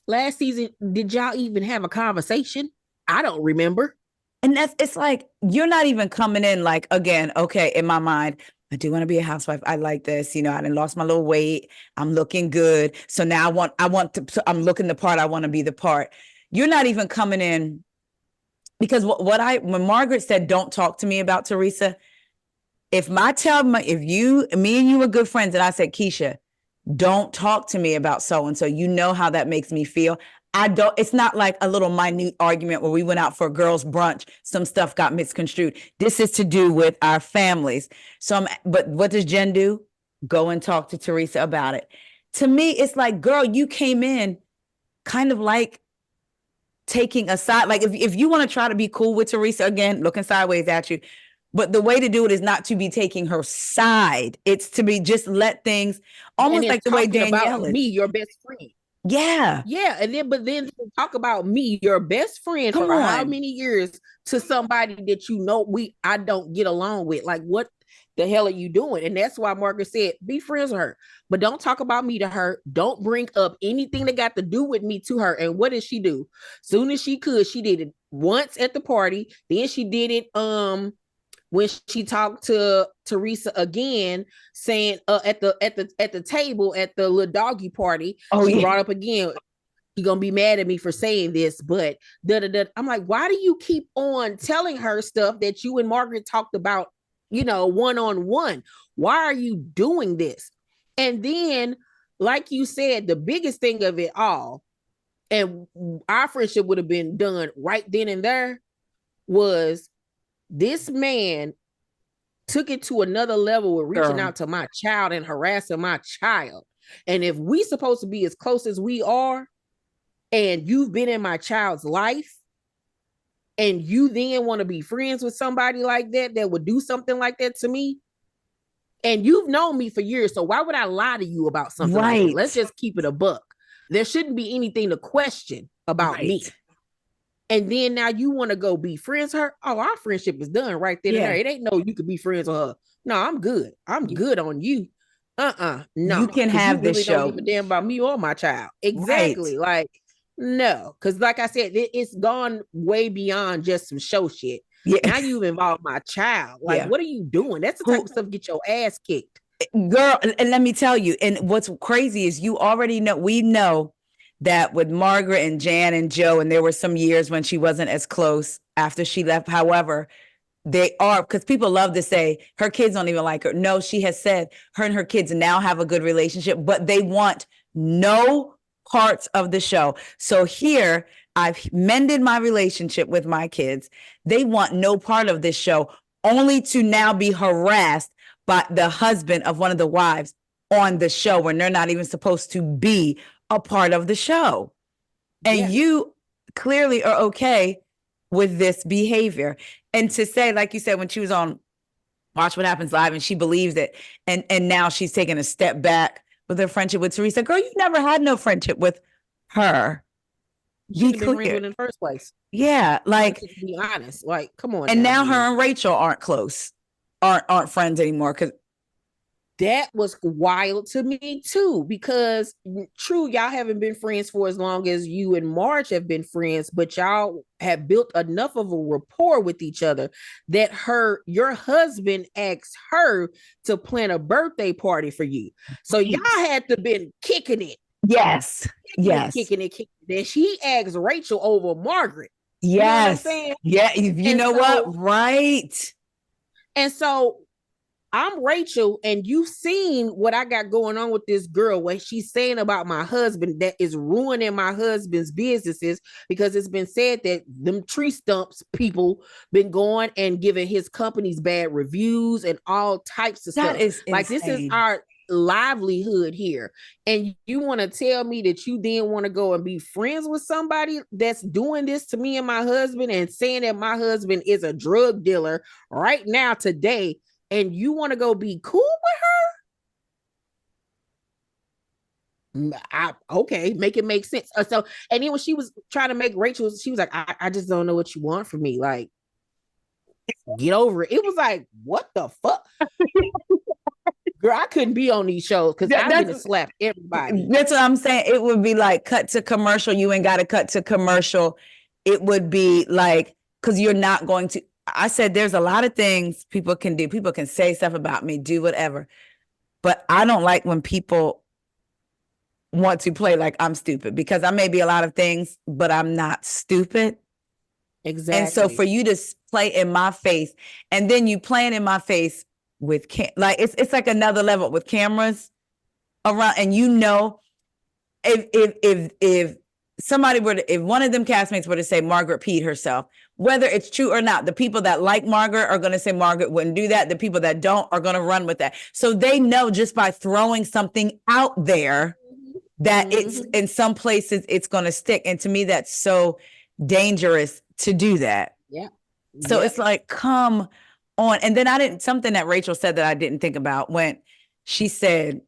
Last season, did y'all even have a conversation? I don't remember. And it's like, you're not even coming in like, again, okay, in my mind, I do want to be a housewife. I like this. I done lost my little weight. I'm looking good. So now I'm looking the part. I want to be the part. You're not even coming in, because when Margaret said, don't talk to me about Teresa, if me and you were good friends and I said, Keisha, don't talk to me about so-and-so, how that makes me feel. It's not like a little minute argument where we went out for a girls' brunch, some stuff got misconstrued. This is to do with our families. But what does Jen do? Go and talk to Teresa about it. To me, it's like, girl, you came in kind of like taking a side. Like, if you want to try to be cool with Teresa, again, looking sideways at you, but the way to do it is not to be taking her side. It's to be just let things almost like the way Danielle is. Me, your best friend. Yeah. Yeah. But then talk about me, your best friend, for how many years, to somebody that I don't get along with. Like, what the hell are you doing? And that's why Margaret said, be friends with her, but don't talk about me to her. Don't bring up anything that got to do with me to her. And what did she do? Soon as she could, she did it once at the party. Then she did it when she talked to Teresa again, saying at the table at the little doggy party, she brought up again, you're gonna be mad at me for saying this, but I'm like, why do you keep on telling her stuff that you and Margaret talked about, one-on-one? Why are you doing this? And then, like you said, the biggest thing of it all, and our friendship would have been done right then and there, was this man took it to another level with reaching out to my child and harassing my child. And if we supposed to be as close as we are, and you've been in my child's life, and you then want to be friends with somebody like that would do something like that to me, and you've known me for years, so why would I lie to you about something like that? Let's just keep it a buck. There shouldn't be anything to question about me. And then now you want to go be friends with her? Oh, our friendship is done right there. Yeah. It ain't no you could be friends with her. No, I'm good. I'm good on you. No. You can have this show. Don't give a damn about me or my child. Exactly. Right. Like, no. Because like I said, it's gone way beyond just some show shit. Yeah. Now you've involved my child. Like, what are you doing? That's the type of stuff get your ass kicked. Girl, and let me tell you, and what's crazy is you already know, we know that with Margaret and Jan and Joe, and there were some years when she wasn't as close after she left. However, they are, because people love to say her kids don't even like her. No, she has said her and her kids now have a good relationship, but they want no parts of the show. So here, I've mended my relationship with my kids. They want no part of this show, only to now be harassed by the husband of one of the wives on the show when they're not even supposed to be a part of the show. And you clearly are okay with this behavior. And to say, like you said, when she was on Watch What Happens Live and she believes it, and now she's taking a step back with her friendship with Teresa. Girl, you never had no friendship with her. You been friends with in the first place. Yeah, like, to be honest, like, come on. And now her and Rachel aren't close, aren't friends anymore. Because that was wild to me too, because true, y'all haven't been friends for as long as you and Marge have been friends, but y'all have built enough of a rapport with each other that your husband asked her to plan a birthday party for you. So y'all had to been kicking it. Yes. Kicking it. Then she asked Rachel over Margaret. Yes. You know what I'm saying? Yeah. You know what? Right. And so I'm Rachel, and you've seen what I got going on with this girl, what she's saying about my husband that is ruining my husband's businesses, because it's been said that them tree stumps people been going and giving his companies bad reviews and all types of stuff. Is like insane. This is our livelihood here, and you want to tell me that you didn't want to go and be friends with somebody that's doing this to me and my husband and saying that my husband is a drug dealer right now today, and you want to go be cool with her? Okay, make it make sense. So, and then when she was trying to make Rachel, she was like, I just don't know what you want from me. Like, get over it. It was like, what the fuck? Girl, I couldn't be on these shows because I would have slapped everybody. That's what I'm saying. It would be like cut to commercial. You ain't got to cut to commercial. It would be like, because you're not going to. I said there's a lot of things people can do. People can say stuff about me, do whatever. But I don't like when people want to play like I'm stupid, because I may be a lot of things, but I'm not stupid. Exactly. And so for you to play in my face, and then you playing in my face with like it's like another level with cameras around, and if somebody were to, if one of them castmates were to say Margaret peed herself, whether it's true or not, the people that like Margaret are going to say Margaret wouldn't do that. The people that don't are going to run with that. So they know just by throwing something out there that it's in some places it's going to stick. And to me, that's so dangerous to do that. Yeah. So it's like, come on. And then something that Rachel said that I didn't think about when she said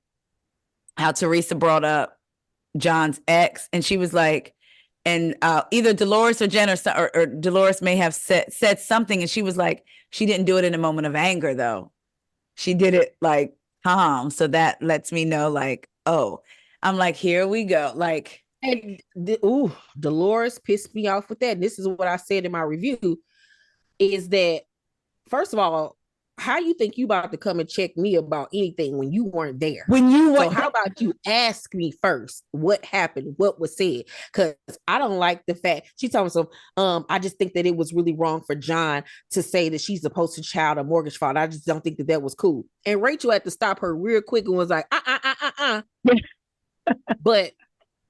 how Teresa brought up John's ex, and she was like, and either Dolores or Jen or Dolores may have said something, and she was like, she didn't do it in a moment of anger though. She did it like calm. So that lets me know, like, oh, I'm like, here we go. Like, and Dolores pissed me off with that. And this is what I said in my review, is that, first of all, how you think you about to come and check me about anything when you weren't there? So how about you ask me first what happened, what was said? Because I don't like the fact she told me some. I just think that it was really wrong for John to say that she's the poster child of mortgage fraud. I just don't think that was cool. And Rachel had to stop her real quick and was like, But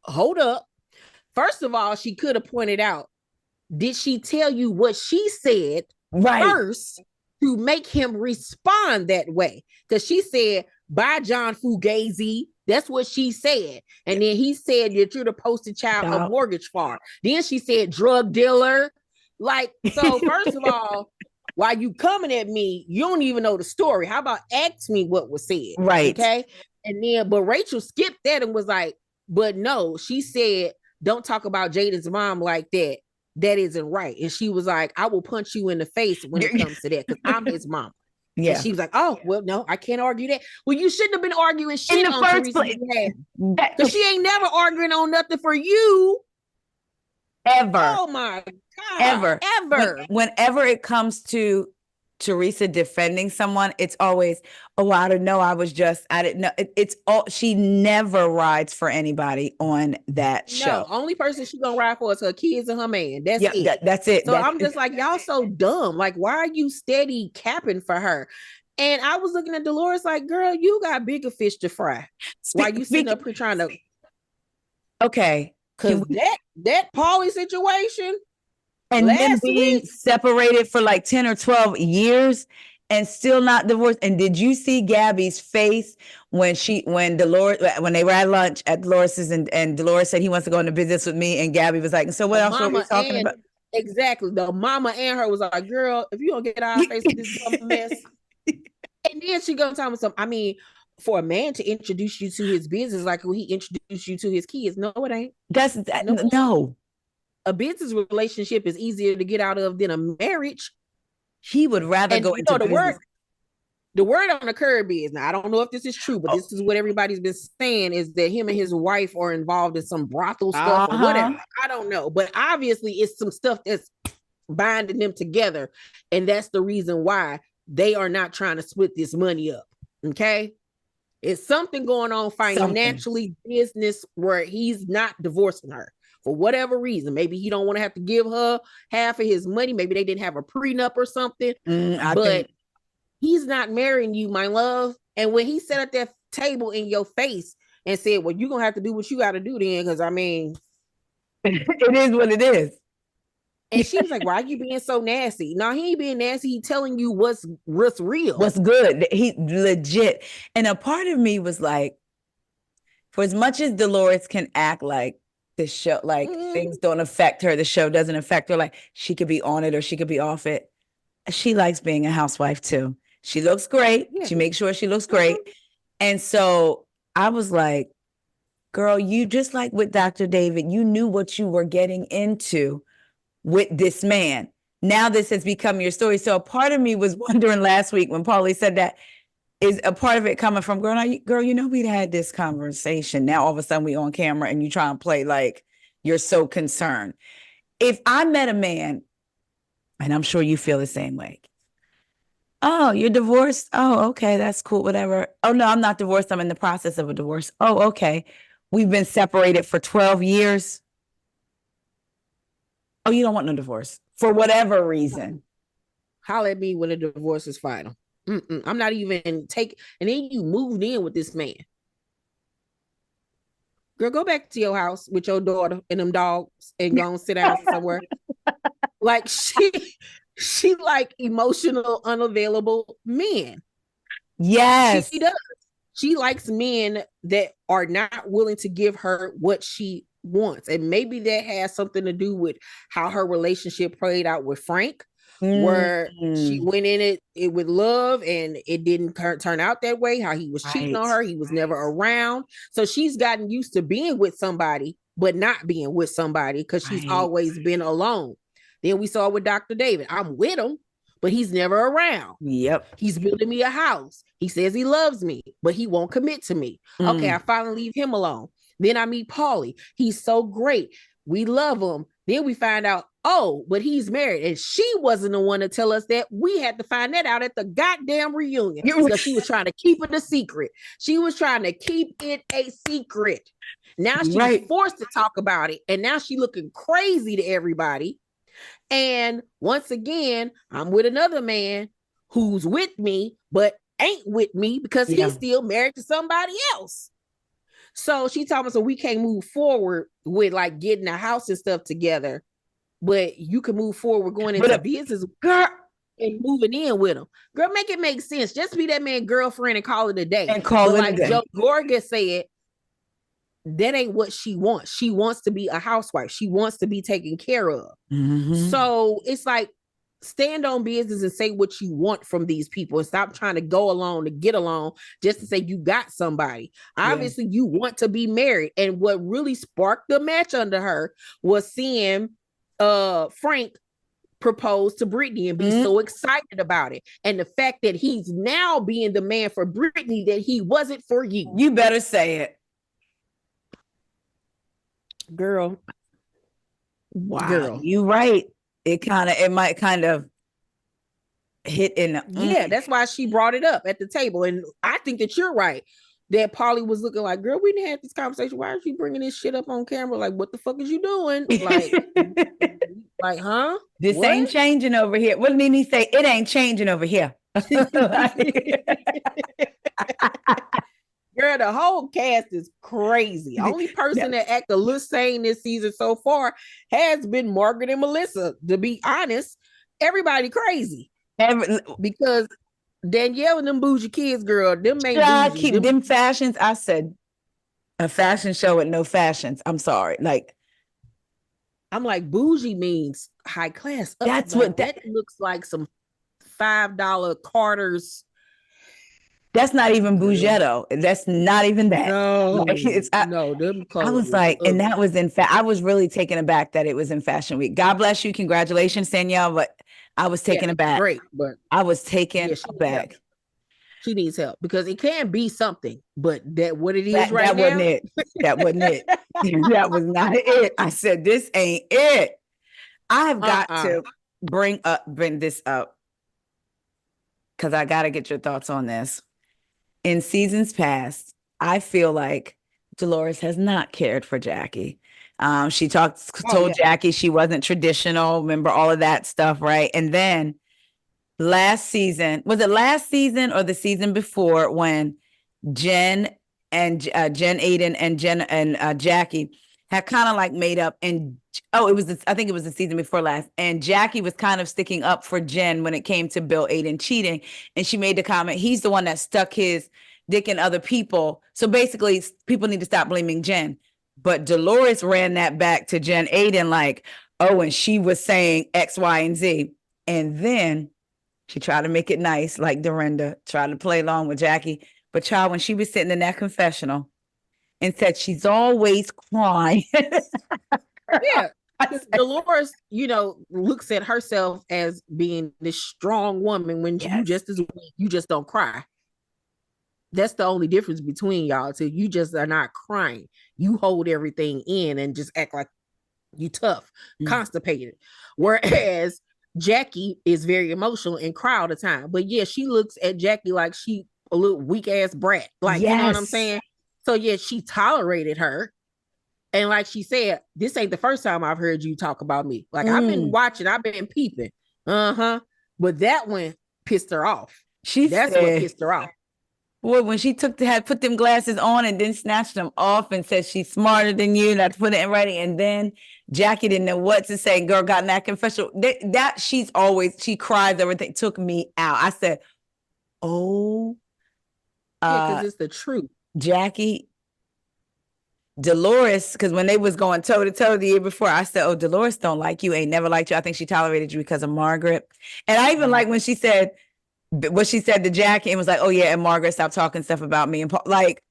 hold up. First of all, she could have pointed out, did she tell you what she said first to make him respond that way? Because she said, by John Fugazi. That's what she said. And then he said that you're the poster child of mortgage fraud. Then she said drug dealer. Like, so first of all, while you coming at me, you don't even know the story. How about ask me what was said? Right. Okay. And then, but Rachel skipped that and was like, but no, she said, don't talk about Jaden's mom like that. That isn't right. And she was like, I will punch you in the face when it comes to that, because I'm his mom. Yeah. And she was like, oh, well, no, I can't argue that. Well, you shouldn't have been arguing shit in the first place. Because she ain't never arguing on nothing for you. Ever. Oh my God. Ever. Whenever it comes to Teresa defending someone, it's always, oh, I don't know. I didn't know. It's all, she never rides for anybody on that show. No, only person she gonna ride for is her kids and her man. That's it. That's it. So I'm just like, y'all so dumb. Like, why are you steady capping for her? And I was looking at Dolores like, girl, you got bigger fish to fry. Why you sitting up here trying to? Okay, because that Pauly situation. And then being separated for like 10 or 12 years. and still not divorced. And did you see Gabby's face when they were at lunch at Dolores's, and Dolores said he wants to go into business with me, and Gabby was like, so what else were we talking about? Exactly. The mama and her was like, girl, if you don't get out of face with this dumb mess. And then she goes tell me something. I mean, for a man to introduce you to his business like he introduced you to his kids, no, it ain't. No. A business relationship is easier to get out of than a marriage. He would rather go into business. The word on the curb is, now I don't know if this is true, but this is what everybody's been saying, is that him and his wife are involved in some brothel stuff or whatever. I don't know. But obviously it's some stuff that's binding them together. And that's the reason why they are not trying to split this money up. Okay. It's something going on financially, business, where he's not divorcing her for whatever reason. Maybe he don't want to have to give her half of his money. Maybe they didn't have a prenup or something. But he's not marrying you, my love. And when he sat at that table in your face and said, well, you're going to have to do what you got to do then, because I mean, it is what it is. And she was like, why are you being so nasty? No, he ain't being nasty. He telling you what's real. What's good. He legit. And a part of me was like, for as much as Dolores can act like the show, like things don't affect her, the show doesn't affect her, like she could be on it or she could be off it. She likes being a housewife too. She looks great. Yeah. She makes sure she looks great. And so I was like, girl, you just like with Dr. David, you knew what you were getting into with this man. Now this has become your story. So a part of me was wondering last week when Paulie said that, is a part of it coming from, girl, you know, we'd had this conversation. Now all of a sudden we on camera and you try and play like you're so concerned. If I met a man, and I'm sure you feel the same way. Oh, you're divorced? Oh, okay, that's cool, whatever. Oh, no, I'm not divorced. I'm in the process of a divorce. Oh, okay. We've been separated for 12 years. Oh, you don't want no divorce for whatever reason. Holler at me when a divorce is final. I'm not even and then you moved in with this man. Girl, go back to your house with your daughter and them dogs and go and sit down somewhere. Like she like emotional, unavailable men. Yes. She does. She likes men that are not willing to give her what she wants. And maybe that has something to do with how her relationship played out with Frank, where she went in it with love and it didn't turn out that way, how he was cheating on her. He was never around. So she's gotten used to being with somebody, but not being with somebody because she's always been alone. Then we saw with Dr. David, I'm with him, but he's never around. Yep. He's building me a house. He says he loves me, but he won't commit to me. Okay, I finally leave him alone. Then I meet Paulie. He's so great. We love him. Then we find out, oh, but he's married. And she wasn't the one to tell us that. We had to find that out at the goddamn reunion because she was trying to keep it a secret. She was trying to keep it a secret. Now she's forced to talk about it. And now she's looking crazy to everybody. And once again, I'm with another man who's with me, but ain't with me because he's still married to somebody else. So she told me, so we can't move forward with like getting a house and stuff together, but you can move forward going into business, girl, and moving in with him. Girl, make it make sense. Just be that man girlfriend and call it a day. And call it a day. Joe Gorga said, that ain't what she wants. She wants to be a housewife. She wants to be taken care of. So it's like, stand on business and say what you want from these people and stop trying to go along to get along just to say you got somebody. Obviously, you want to be married. And what really sparked the match under her was seeing Frank propose to Brittany and be so excited about it. And the fact that he's now being the man for Brittany that he wasn't for you. You better say it. Girl. Wow. Girl. You right. It might kind of hit in. Yeah, that's why she brought it up at the table. And I think that you're right. That Paulie was looking like, girl, we didn't have this conversation. Why are you bringing this shit up on camera? Like, what the fuck is you doing? Like, huh? This ain't changing over here. What did he say? It ain't changing over here. Girl, the whole cast is crazy. Only person that act a little sane this season so far has been Margaret and Melissa. To be honest, everybody crazy. Because Danielle and them bougie kids, girl, them ain't I bougie. keep them fashions. I said a fashion show with no fashions. I'm sorry. Like, I'm like, bougie means high class. that's Like, what that looks like some $5 Carter's. that's not even Bougetto. That's not even that. No, Like, no, them I was like, and that was in fact, I was really taken aback that it was in Fashion Week. God bless you. Congratulations, Danielle. But I was taken aback. Great, but I was taken aback. She needs help because it can be something, but that what it is that right now. Wasn't it. That wasn't it. That was not it. I said, this ain't it. I have got to bring this up because I got to get your thoughts on this. In seasons past, I feel like Dolores has not cared for Jackie. She told Jackie she wasn't traditional. Remember all of that stuff, right? And then last season, was it last season or the season before, when Jen, Aydin, and Jen and Jackie had kind of like made up, and I think it was the season before last, and Jackie was kind of sticking up for Jen when it came to Bill Aydin cheating, and she made the comment, he's the one that stuck his dick in other people, so basically people need to stop blaming Jen. But Dolores ran that back to Jen Aydin like, oh, and she was saying X, Y, and Z, and then she tried to make it nice, like Dorinda tried to play along with Jackie. But child, when she was sitting in that confessional and said she's always crying. Yeah. Dolores, looks at herself as being this strong woman when you just don't cry. That's the only difference between y'all two. You just are not crying. You hold everything in and just act like you tough, constipated. Whereas Jackie is very emotional and cry all the time. But yeah, she looks at Jackie like she a little weak ass brat. Like, you know what I'm saying? So yeah, she tolerated her. And like she said, this ain't the first time I've heard you talk about me. Like, I've been watching, I've been peeping. But that one pissed her off. That's what pissed her off. Boy, when she put them glasses on and then snatched them off and said she's smarter than you, and I put it in writing, and then Jackie didn't know what to say. Girl got in that confessional. She cries, everything took me out. I said, oh. Because it's the truth. Jackie, Dolores, because when they was going toe to toe the year before, I said, oh, Dolores don't like you, ain't never liked you. I think she tolerated you because of Margaret. And I even like when she said what she said to Jackie and was like, oh yeah, and Margaret stopped talking stuff about me, and like,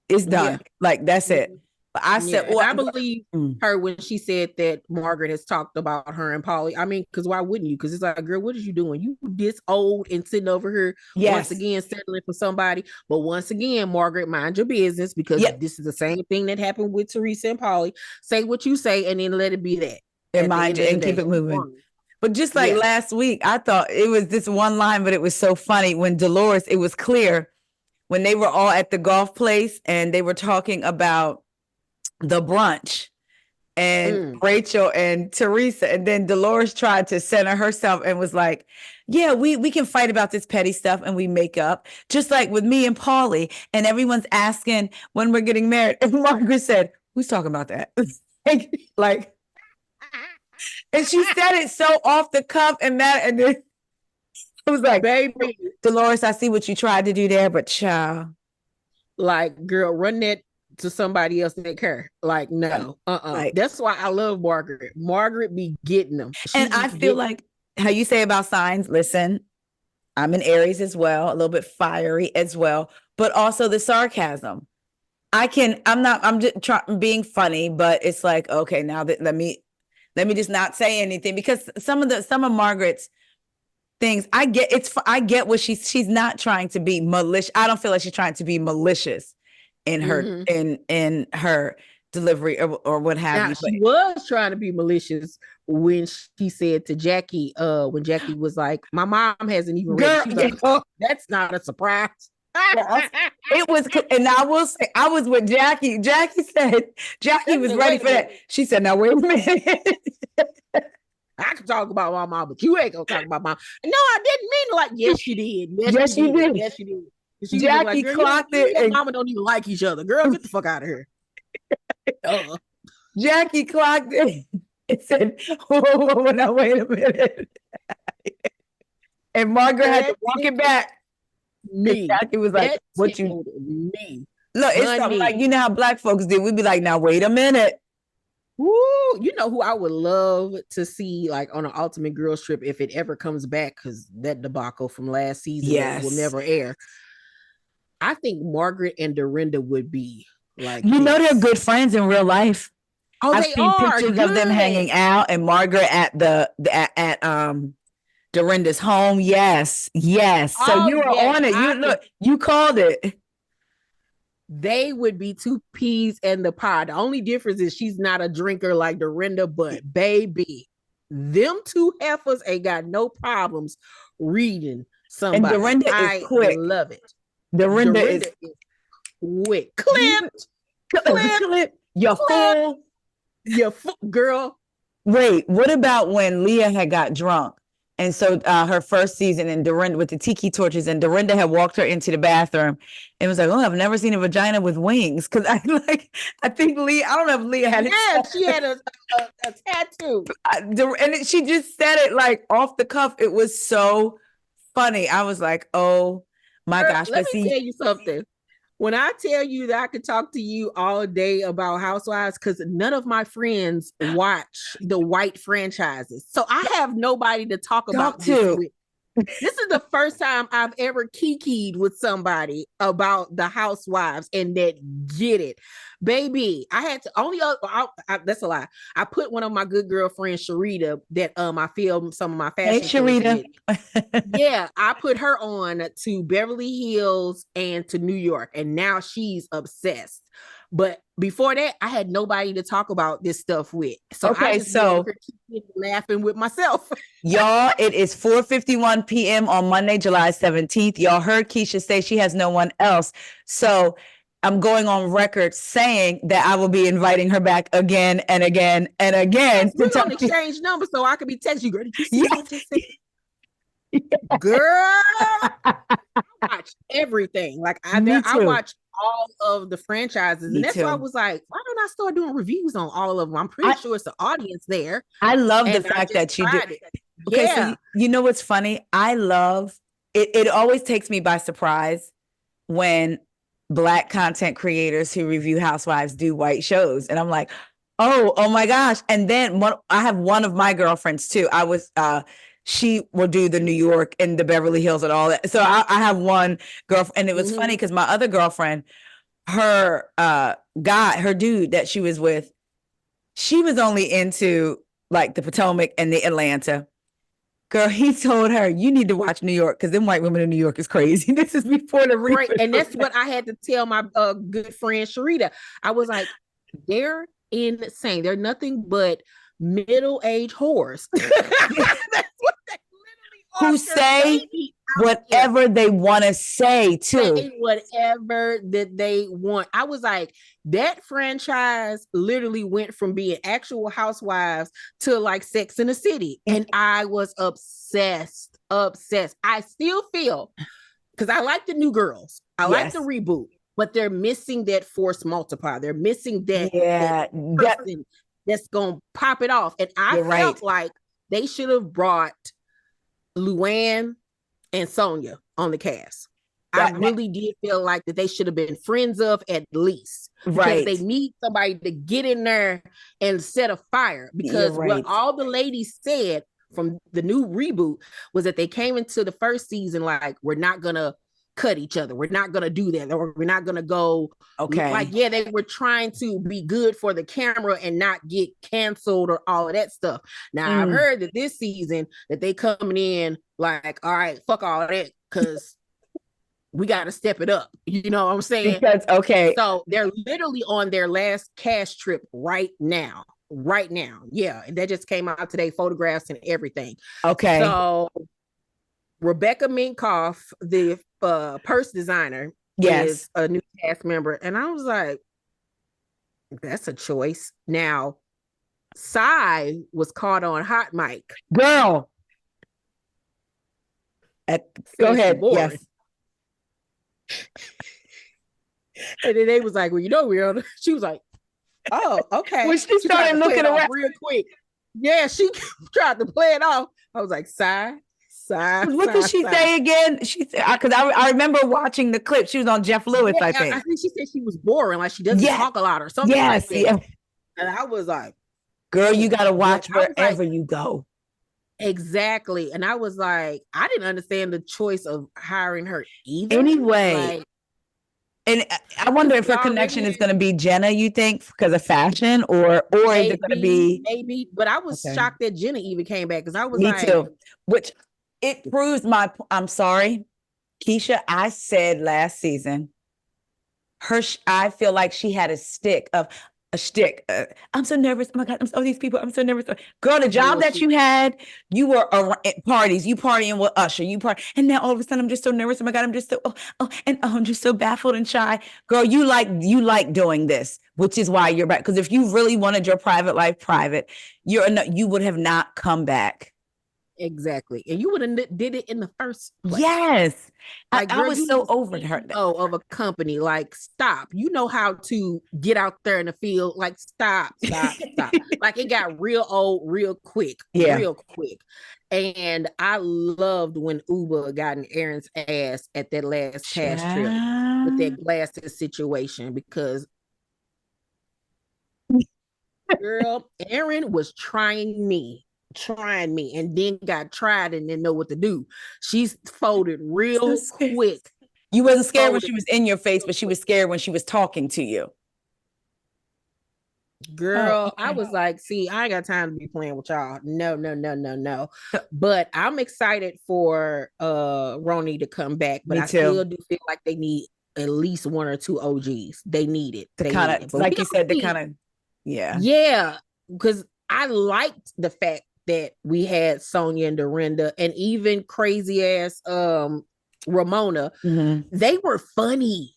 it's done. Like, that's it. But I said, I believe her when she said that Margaret has talked about her and Polly. I mean, because why wouldn't you? Because it's like, girl, what is you doing? You this old and sitting over here once again settling for somebody. But once again, Margaret, mind your business, because this is the same thing that happened with Teresa and Polly. Say what you say and then let it be that. And mind you, and keep it moving. But just like last week, I thought it was this one line, but it was so funny when Dolores, it was clear when they were all at the golf place and they were talking about the brunch and Rachel and Teresa, and then Dolores tried to center herself and was like, yeah, we can fight about this petty stuff and we make up, just like with me and Paulie, and everyone's asking when we're getting married, and Margaret said, who's talking about that? like and she said it so off the cuff and that, and then it was like, baby, Dolores, I see what you tried to do there, but child, like, girl, run that to somebody else that care. Like, no, like, that's why I love Margaret. Margaret be getting them. And I feel like how you say about signs, listen, I'm an Aries as well, a little bit fiery as well, but also the sarcasm. I'm just being funny, but it's like, okay, now that let me just not say anything, because some of Margaret's things, I get what she's not trying to be malicious. I don't feel like she's trying to be malicious in her in her delivery or what have you. But she was trying to be malicious when she said to Jackie, when Jackie was like, my mom hasn't even read it. Like, oh, that's not a surprise. It was, and I will say, I was with Jackie. Jackie was ready for that. She said, now wait a minute. I can talk about my mom, but you ain't gonna talk about mom. No, I didn't mean to. Like, yes, you did. Yes, you did. Yes, you did. Jackie like, clocked it. And mama don't even like each other. Girl, get the fuck out of here. Jackie clocked it and said, whoa, now wait a minute. And Margaret had to walk it back. me. It was like, That what you tickled me. look, it's something like, you know how black folks do. We'd be like, now wait a minute. Woo, you know who I would love to see like on an Ultimate Girls Trip if it ever comes back, because that debacle from last season will never air. I think Margaret and Dorinda would be like, you know, they're good friends in real life. Oh, I've they seen are pictures good of them hanging out, and Margaret at Dorinda's home. Yes. So you were on it. You called it. They would be two peas in the pod. The only difference is she's not a drinker like Dorinda, but baby, them two heifers ain't got no problems reading somebody. And Dorinda is quick. I love it. Dorinda is quick. Clip. You're full. Girl. Wait, what about when Leah had got drunk? And so her first season, and Dorinda with the tiki torches, and Dorinda had walked her into the bathroom and was like, "Oh, I've never seen a vagina with wings." Because I think Leah, I don't know if Leah had she had a tattoo. And she just said it like off the cuff. It was so funny. I was like, oh my gosh. Let me tell you something. When I tell you that I could talk to you all day about Housewives, because none of my friends watch the white franchises. So I have nobody to talk about this with. This is the first time I've ever kikied with somebody about the Housewives and that get it. Baby, I had to that's a lie. I put one of my good girlfriends, Sharita, that I filmed some of my fashion. Hey, Sharita. Yeah, I put her on to Beverly Hills and to New York, and now she's obsessed. But before that, I had nobody to talk about this stuff with. So okay, I just keep laughing with myself. Y'all, it is 4:51 p.m. on Monday, July 17th. Y'all heard Keisha say she has no one else. So I'm going on record saying that I will be inviting her back again and again and again. We're going to exchange numbers so I could be texting you. Girl, did you see what I just said? Girl, I watch everything. Like I watch all of the franchises, and that's why I was like, why don't I start doing reviews on all of them? I'm pretty sure it's the audience there. I love the fact that you do. Okay, so you know what's funny? I love it. It always takes me by surprise when Black content creators who review Housewives do white shows, and I'm like, oh my gosh! And then I have one of my girlfriends too. She will do the New York and the Beverly Hills and all that. So I have one girlfriend, and it was funny because my other girlfriend, her dude that she was with, she was only into like the Potomac and the Atlanta. Girl, he told her, you need to watch New York because them white women in New York is crazy. This is before the right, and that's what I had to tell my good friend Sharita. I was like, they're insane. They're nothing but middle-aged whores. That's what they literally are. Who say whatever they want to say too. Say whatever that they want. I was like, that franchise literally went from being actual Housewives to like Sex in the City, and I was obsessed. I still feel, because I like the new girls, I like the reboot, but they're missing that force multiplier. They're missing that person that's gonna pop it off. And I felt like they should have brought Luann and Sonia on the cast. I really did feel like that they should have been friends of at least. Because they need somebody to get in there and set a fire. Because what all the ladies said from the new reboot was that they came into the first season like, we're not gonna cut each other. We're not going to do that. Or we're not going to go. Okay. Like, they were trying to be good for the camera and not get canceled or all of that stuff. Now, I've heard that this season that they coming in like, all right, fuck all of that, because we got to step it up. You know what I'm saying? Because, so they're literally on their last cash trip right now. Yeah. And that just came out today, photographs and everything. Okay. So Rebecca Minkoff, the purse designer, is a new cast member, and I was like, that's a choice. Now, Sai was caught on hot mic. Girl, go ahead. Boring. Yes. And then they was like, well, we're on. She was like, oh, okay. When she started looking around real quick. Yeah, she tried to play it off. I was like, Sai, What did she say again? She said, because I remember watching the clip. She was on Jeff Lewis, I think. I think she said she was boring, like she doesn't talk a lot or something like that. Yeah. And I was like, girl, you got to watch wherever you go. Exactly. And I was like, I didn't understand the choice of hiring her either. Anyway. And I wonder if her connection is going to be Jenna, you think, because of fashion, or is it going to be maybe? But I was shocked that Jenna even came back, because I was Me too. Which it proves I'm sorry, Keisha. I said last season, I feel like she had a shtick. I'm so nervous. Oh my God, these people. I'm so nervous. Girl, the job that you had, you were at parties, you partying with Usher, and now all of a sudden I'm just so nervous. Oh my God, I'm just so I'm just so baffled and shy. Girl, you like doing this, which is why you're back. Because if you really wanted your private life private, you would have not come back. Exactly. And you would have did it in the first place. Yes. Like, I was so over her. Of a company, like, stop. You know how to get out there in the field. Like, stop. Like, it got real old real quick. And I loved when Uber got in Aaron's ass at that last cash trip with that glasses situation, because girl, Aaron was trying me and then got tried and didn't know what to do. She's folded real quick. You wasn't scared when she was in your face, but she was scared when she was talking to you. Girl, I was like, see, I ain't got time to be playing with y'all. No. But I'm excited for Roni to come back. But I still do feel like they need at least one or two OGs. They need it. Like you said, they kind of, yeah. Because I liked the fact that we had Sonia and Dorinda, and even crazy ass Ramona. Mm-hmm. They were funny.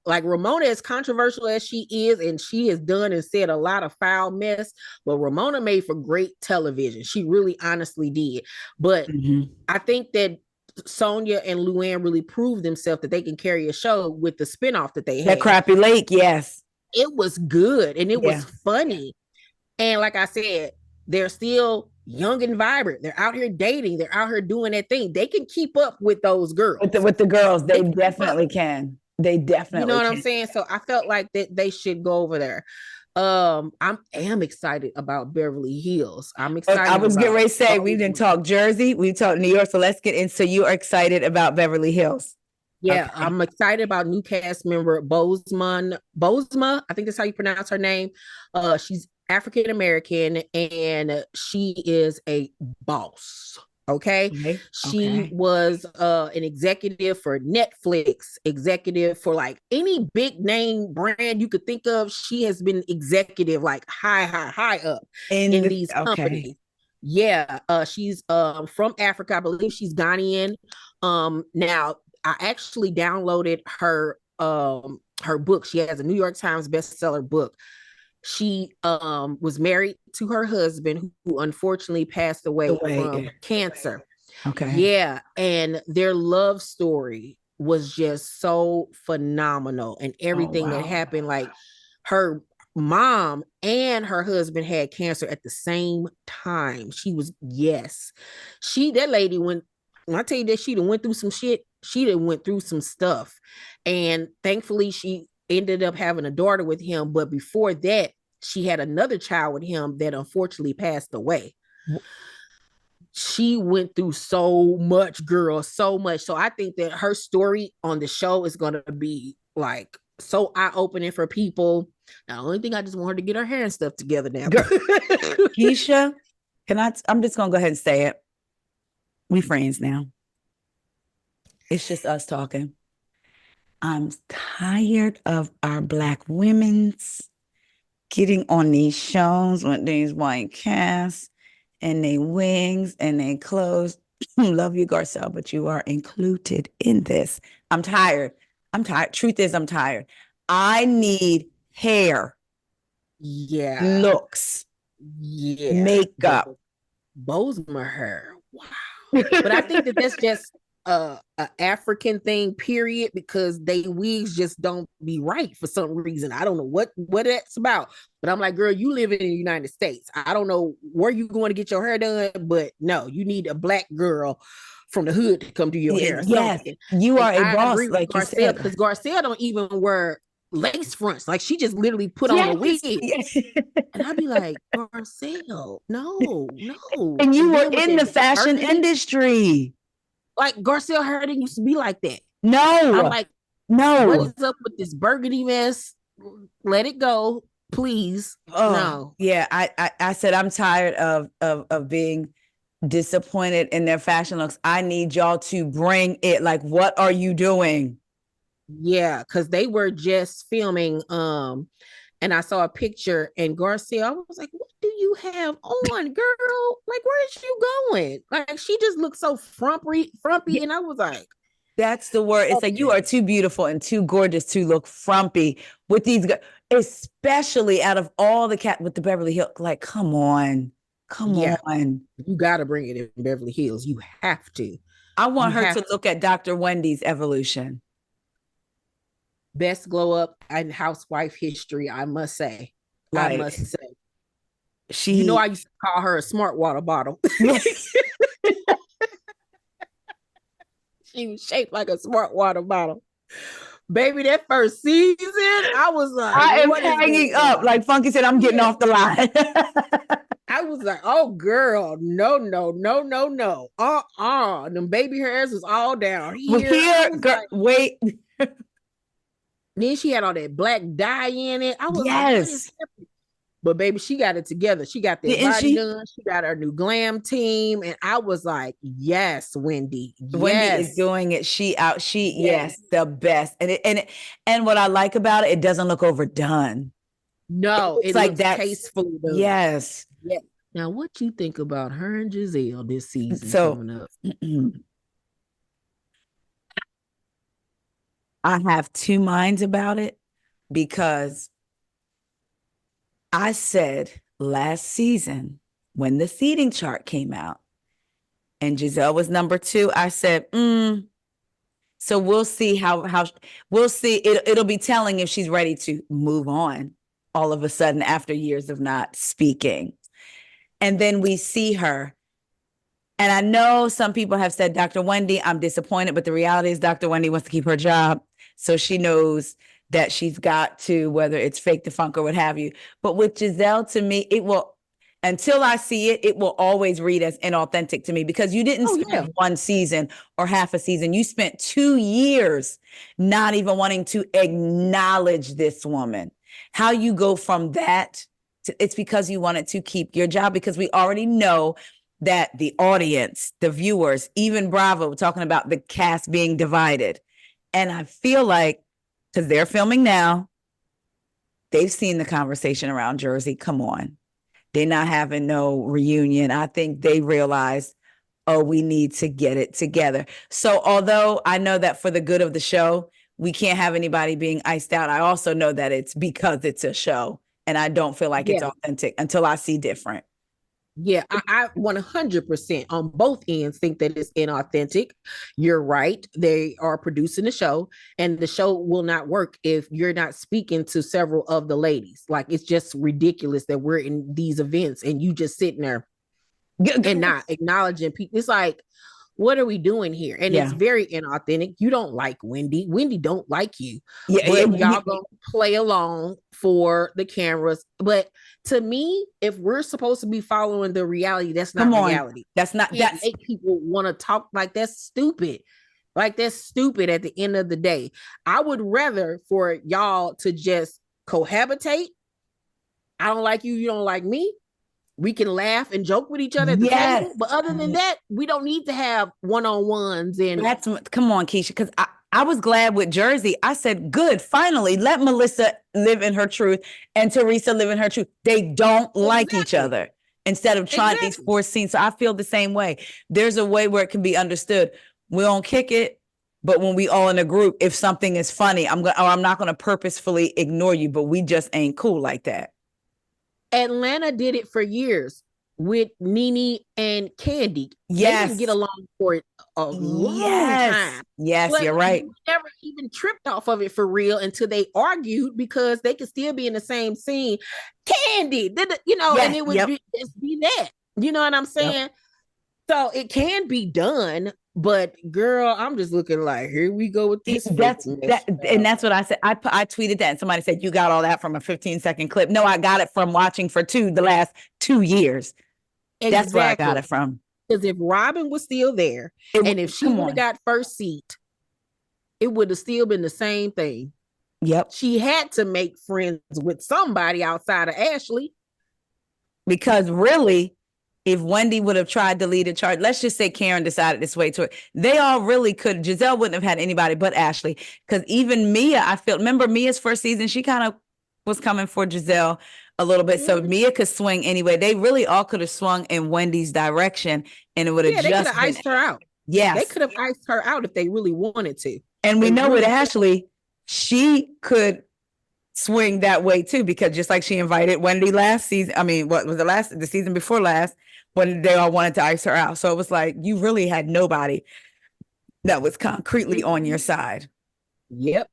Like, Ramona, as controversial as she is, and she has done and said a lot of foul mess, but Ramona made for great television. She really honestly did. But I think that Sonia and Luann really proved themselves that they can carry a show with the spinoff that they had. That Crappy Lake, yes. It was good and it was funny. And like I said, they're still young and vibrant. They're out here dating. They're out here doing that thing. They can keep up with those girls. With the girls, they definitely can. They definitely, you know what I'm saying? So I felt like that they should go over there. I am excited about Beverly Hills. I'm excited. I was getting ready to say, we didn't talk Jersey, we talked New York. So let's get in. So you are excited about Beverly Hills? Yeah, okay. I'm excited about new cast member Bozma. I think that's how you pronounce her name. She's African American and she is a boss. Okay. She was an executive for Netflix, executive for like any big name brand you could think of. She has been executive like high up in these companies. Yeah. She's from Africa. I believe she's Ghanaian. Now I actually downloaded her book. She has a New York Times bestseller book. She was married to her husband, who unfortunately passed away from cancer. Okay. Yeah. And their love story was just so phenomenal. And everything that happened, like her mom and her husband had cancer at the same time. That lady, when I tell you that she done went through some shit, she done went through some stuff. And thankfully she ended up having a daughter with him. But before that, she had another child with him that unfortunately passed away. She went through so much, girl, so much. So I think that her story on the show is going to be like so eye-opening for people. Now, the only thing, I just want her to get her hair and stuff together now. Keisha, I'm just going to go ahead and say it. We friends now. It's just us talking. I'm tired of our Black women's getting on these shows with these white casts and they wigs and they clothes. Love you, Garcelle, but you are included in this. I'm tired. Truth is, I'm tired. I need hair. Yeah. Looks. Yeah. Makeup. Bozma hair. Wow. But I think that that's just a African thing, period, because they wigs just don't be right for some reason. I don't know what that's about. But I'm like, girl, you live in the United States. I don't know where you going to get your hair done, but no, you need a black girl from the hood to come do your hair or Yes, something. you are a I boss, agree with like you Garcelle, said. because Garcelle don't even wear lace fronts. Like, she just literally put on a Yes, wig. yes. And I'd be like, Garcelle, no. And you And were then with in that the fashion burgundy, industry. like Garcelle hair didn't used to be like that. I'm No, like, what no. is up with this burgundy mess? Let it go, please. Oh, No. yeah. I said I'm tired of being disappointed in their fashion looks. I need y'all to bring it. Like, what are you doing? Yeah, because they were just filming. And I saw a picture, and Garcelle, I was like, what do you have on, girl? Like, where is you going? Like, she just looked so frumpy, Yeah, and I was like, that's the word. It's like you are too beautiful and too gorgeous to look frumpy with these guys, especially out of all the cat with the Beverly Hills. Like, come on. Come yeah, on. you got to bring it in Beverly Hills. You have to. I want You her have to look at Dr. Wendy's evolution. best glow up in housewife history, I must say. I Like, must say. You know, she I used to call her a smart water bottle. She was shaped like a smart water bottle. Baby, that first season, I was like, I am what is hanging going up. on? Like Funky said, I'm getting Yeah. off the line. I was like, oh girl, no. Them baby hairs was all down Well, here. I here, was girl, like, wait. then she had all that black dye in it. I was like, what is Yes. happening? But baby, she got it together. She got that Didn't body she? done. She got her new glam team. And I was like, yes, Wendy. Wendy is Yes. doing it. She out. She Yes. yes, the best. And what I like about it, it doesn't look overdone. No, It's it like looks that's tastefully done. yes. Yeah. Now, what you think about her and Gizelle this season So coming up? I have two minds about it because I said last season when the seating chart came out and Gizelle was number 2, I said, so we'll see how we'll see. It'll be telling if she's ready to move on all of a sudden after years of not speaking. And then we see her. And I know some people have said, Dr. Wendy, I'm disappointed, but the reality is Dr. Wendy wants to keep her job. So she knows that she's got to, whether it's fake the funk or what have you. But with Gizelle, to me, it will, until I see it, it will always read as inauthentic to me because you didn't spend one season or half a season. You spent 2 years not even wanting to acknowledge this woman. How you go from that to, it's because you wanted to keep your job, because we already know that the audience, the viewers, even Bravo, talking about the cast being divided. And I feel like, because they're filming now, they've seen the conversation around Jersey. Come on. They're not having no reunion. I think they realized, oh, we need to get it together. So although I know that for the good of the show, we can't have anybody being iced out, I also know that it's because it's a show. And I don't feel like it's authentic until I see different. Yeah, I 100% on both ends think that it's inauthentic. You're right. They are producing the show, and the show will not work if you're not speaking to several of the ladies. Like, it's just ridiculous that we're in these events and you just sitting there and not acknowledging people. It's like, what are we doing here? And it's very inauthentic. You don't like Wendy. Wendy don't like you. But y'all gonna play along for the cameras. But to me, if we're supposed to be following the reality, that's not reality. That's not, that's make people want to talk like that's stupid. Like, that's stupid at the end of the day. I would rather for y'all to just cohabitate. I don't like you, you don't like me. We can laugh and joke with each other at the table, but other than that, we don't need to have one-on-ones. And that's, come on, Keisha, because I was glad with Jersey. I said, good, finally, let Melissa live in her truth and Teresa live in her truth. They don't like each other instead of trying these forced scenes. So I feel the same way. There's a way where it can be understood. We don't kick it, but when we all in a group, if something is funny, I'm not going to purposefully ignore you, but we just ain't cool like that. Atlanta did it for years. with Nene and Candy. They didn't get Yes. along for a long Yes. time. Yes, But you're right. we never even tripped off of it for real until they argued, because they could still be in the same scene. Candy, you know, Yes, and it would yep. just be that. You know what I'm saying? Yep. So it can be done, but girl, I'm just looking like, here we go with this. That's what I said. I tweeted that, and somebody said, you got all that from a 15-second clip. No, I got it from watching for the last 2 years. Exactly. That's where I got it from. Because if Robin was still there, and if she would have got first seat, it would have still been the same thing. Yep. She had to make friends with somebody outside of Ashley. Because really, if Wendy would have tried to lead a charge, let's just say Karen decided to sway to it, they all really could. Gizelle wouldn't have had anybody but Ashley. Because even Mia, remember Mia's first season, she kind of was coming for Gizelle a little bit. So Mia could swing anyway. They really all could have swung in Wendy's direction, and it would have they could have iced her out. Yes. They could have iced her out if they really wanted to. And we know with Ashley, she could swing that way too, because just like she invited Wendy last season, the season before last, when they all wanted to ice her out. So it was like, you really had nobody that was concretely on your side. Yep.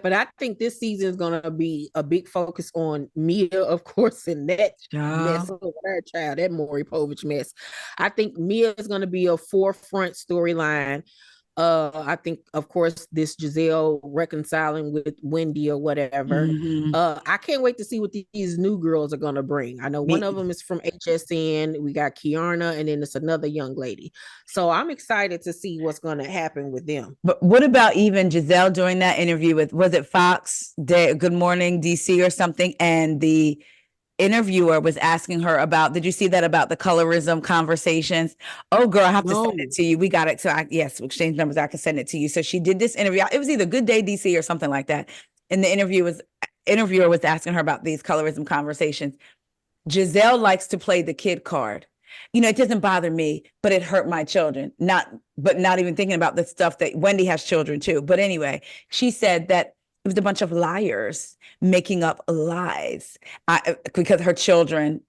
But I think this season is going to be a big focus on Mia, of course, and that mess over her child, that Maury Povich mess. I think Mia is going to be a forefront storyline. I think, of course, this Gizelle reconciling with Wendy or whatever. Mm-hmm. I can't wait to see what these new girls are going to bring. I know one of them is from HSN. We got Kiarna, and then it's another young lady. So I'm excited to see what's going to happen with them. But what about even Gizelle doing that interview with, was it Fox Good Morning DC or something? And the interviewer was asking her about, did you see that about the colorism conversations? Oh girl, I have to send it to you. We got it. So yes, exchange numbers. I can send it to you. So she did this interview. It was either Good Day DC or something like that. And the interviewer was asking her about these colorism conversations. Gizelle likes to play the kid card. You know, it doesn't bother me, but it hurt my children. Not even thinking about the stuff that Wendy has children too. But anyway, she said that it was a bunch of liars making up lies because her children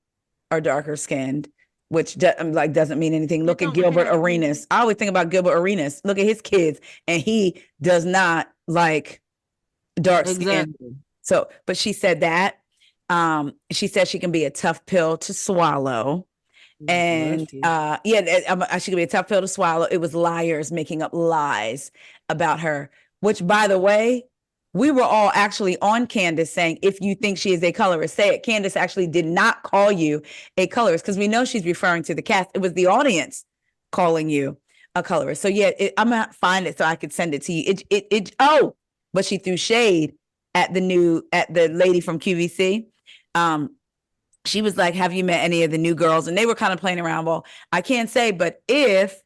are darker skinned, which doesn't mean anything. Look at Gilbert Arenas. I always think about Gilbert Arenas. Look at his kids, and he does not like dark skin. So, but she said that. She said she can be a tough pill to swallow. And she can be a tough pill to swallow. It was liars making up lies about her, which, by the way, we were all actually on Candace saying, if you think she is a colorist, say it. Candace actually did not call you a colorist, because we know she's referring to the cast. It was the audience calling you a colorist. So yeah, I'm going to find it so I could send it to you. But she threw shade at the lady from QVC. She was like, have you met any of the new girls? And they were kind of playing around. Well, I can't say, but if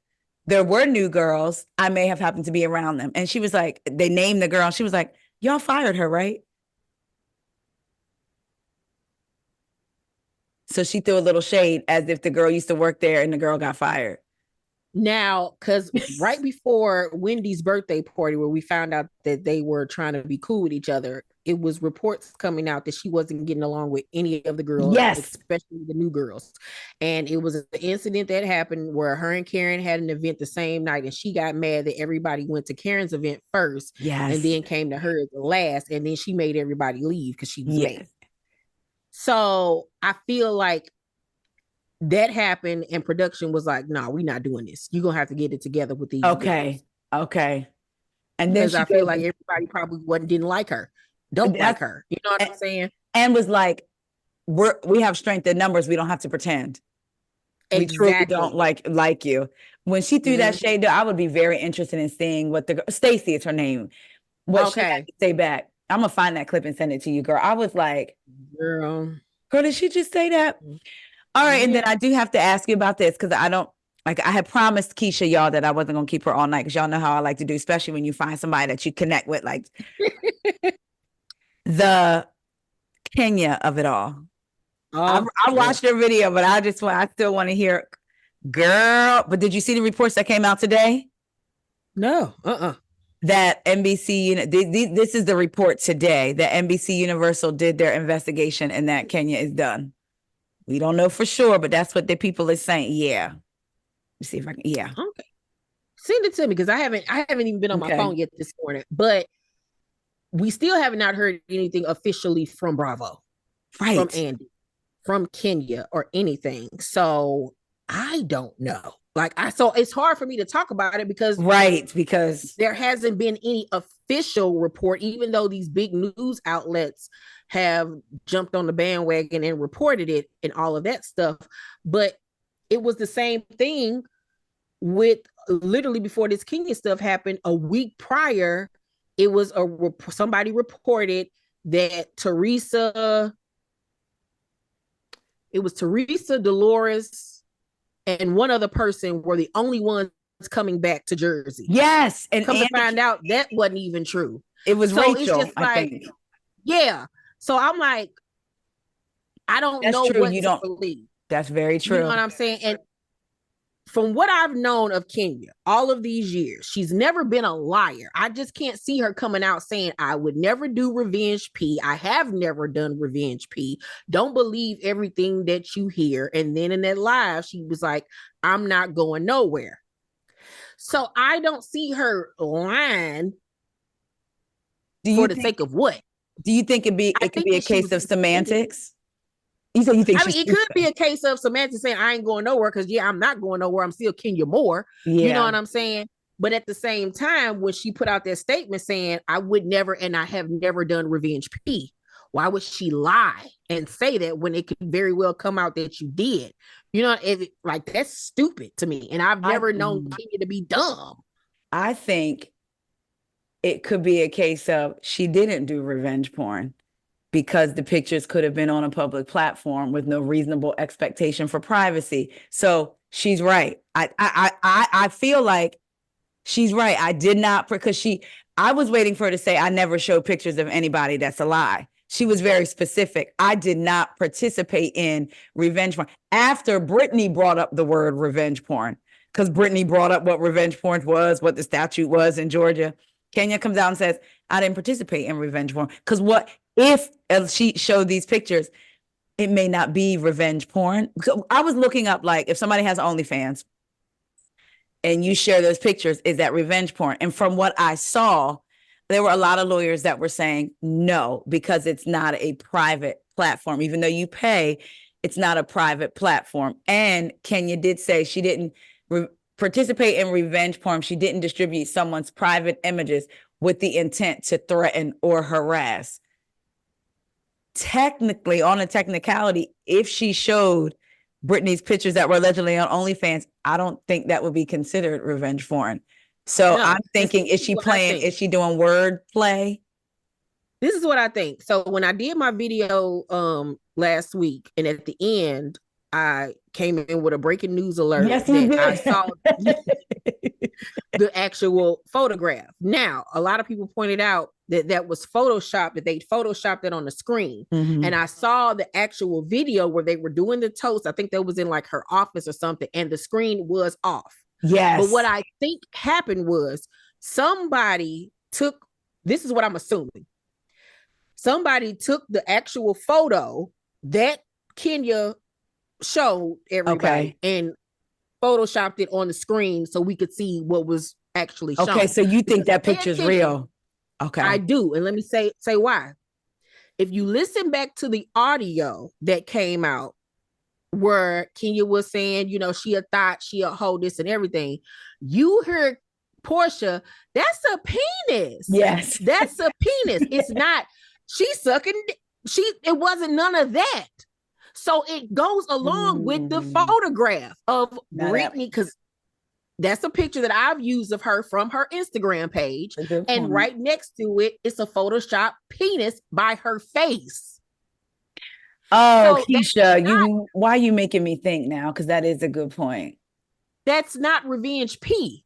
there were new girls, I may have happened to be around them. And she was like, they named the girl. She was like, y'all fired her, right? So she threw a little shade as if the girl used to work there and the girl got fired. Now, because right before Wendy's birthday party, where we found out that they were trying to be cool with each other, it was reports coming out that she wasn't getting along with any of the girls, especially the new girls. And it was an incident that happened where her and Karen had an event the same night, and she got mad that everybody went to Karen's event first, and then came to hers last, and then she made everybody leave because she was mad. So I feel like that happened, and production was like, no, we're not doing this. You're gonna have to get it together with these girls. And then I feel like everybody probably didn't like her, like her. You know what I'm saying? And was like, we have strength in numbers. We don't have to pretend. We truly don't like you. When she threw that shade, I would be very interested in seeing what Stacey is her name. What she had to say back. I'm gonna find that clip and send it to you, girl. I was like, girl, did she just say that? All right, and then I do have to ask you about this, because I had promised Keisha, y'all, that I wasn't going to keep her all night, because y'all know how I like to do, especially when you find somebody that you connect with, like the Kenya of it all. I watched her video, but I still want to hear, girl. But did you see the reports that came out today? No, That NBC, this is the report today, that NBC Universal did their investigation and that Kenya is done. We don't know for sure, but that's what the people are saying. Yeah. Let's see if I can. Yeah. Okay. Send it to me because I haven't even been on my phone yet this morning. But we still have not heard anything officially from Bravo, from Andy, from Kenya, or anything. So I don't know. So it's hard for me to talk about it because there hasn't been any official report, even though these big news outlets have jumped on the bandwagon and reported it and all of that stuff. But it was the same thing with literally before this Kenya stuff happened. A week prior, it was somebody reported that Teresa, Dolores, and one other person were the only ones coming back to Jersey. Yes. And come to find out that wasn't even true. It was Rachel, it's just I think. Yeah. So I'm like, I don't know what to believe. That's very true. You know what I'm saying? And from what I've known of Kenya all of these years, she's never been a liar. I just can't see her coming out saying, I would never do Revenge P. I have never done Revenge P. Don't believe everything that you hear. And then in that live, she was like, I'm not going nowhere. So I don't see her lying for the sake of what? Do you think it could be a case of semantics? You think it could be a case of semantics saying I ain't going nowhere because I'm not going nowhere. I'm still Kenya Moore. Yeah. You know what I'm saying? But at the same time, when she put out that statement saying I would never and I have never done Revenge P, why would she lie and say that when it could very well come out that you did? You know, that's stupid to me. And I've never known Kenya to be dumb. I think it could be a case of she didn't do revenge porn because the pictures could have been on a public platform with no reasonable expectation for privacy. So she's right. I feel like she's right. I did not, because I was waiting for her to say, I never show pictures of anybody. That's a lie. She was very specific. I did not participate in revenge porn. After Brittany brought up the word revenge porn, because Brittany brought up what revenge porn was, what the statute was in Georgia, Kenya comes out and says, I didn't participate in revenge porn. Because what if she showed these pictures, it may not be revenge porn. So I was looking up, like, if somebody has OnlyFans and you share those pictures, is that revenge porn? And from what I saw, there were a lot of lawyers that were saying no, because it's not a private platform. Even though you pay, it's not a private platform. And Kenya did say she didn't participate in revenge porn. She didn't distribute someone's private images with the intent to threaten or harass. Technically, on a technicality, if she showed Brittany's pictures that were allegedly on OnlyFans, I don't think that would be considered revenge porn. So no, I'm thinking, is she playing? Is she doing word play? This is what I think. So when I did my video last week, and at the end, I came in with a breaking news alert. Yes, you did. I saw the actual photograph. Now, a lot of people pointed out that was photoshopped, that they photoshopped it on the screen. Mm-hmm. And I saw the actual video where they were doing the toast. I think that was in like her office or something, and the screen was off. Yes. But what I think happened was somebody took, this is what I'm assuming, somebody took the actual photo that Kenya showed everybody and photoshopped it on the screen so we could see what was actually shown. Okay, so you think that picture's real? Okay. I do. And let me say why. If you listen back to the audio that came out where Kenya was saying, you know, she a thought, she a hoe, this and everything, you heard Portia, that's a penis. Yes. That's a penis. It's not, she's sucking, it wasn't none of that. So it goes along with the photograph of Brittany, because that's a picture that I've used of her from her Instagram page. And right next to it, it's a Photoshop penis by her face. Oh, so Keisha, why are you making me think now? Because that is a good point. That's not Revenge P.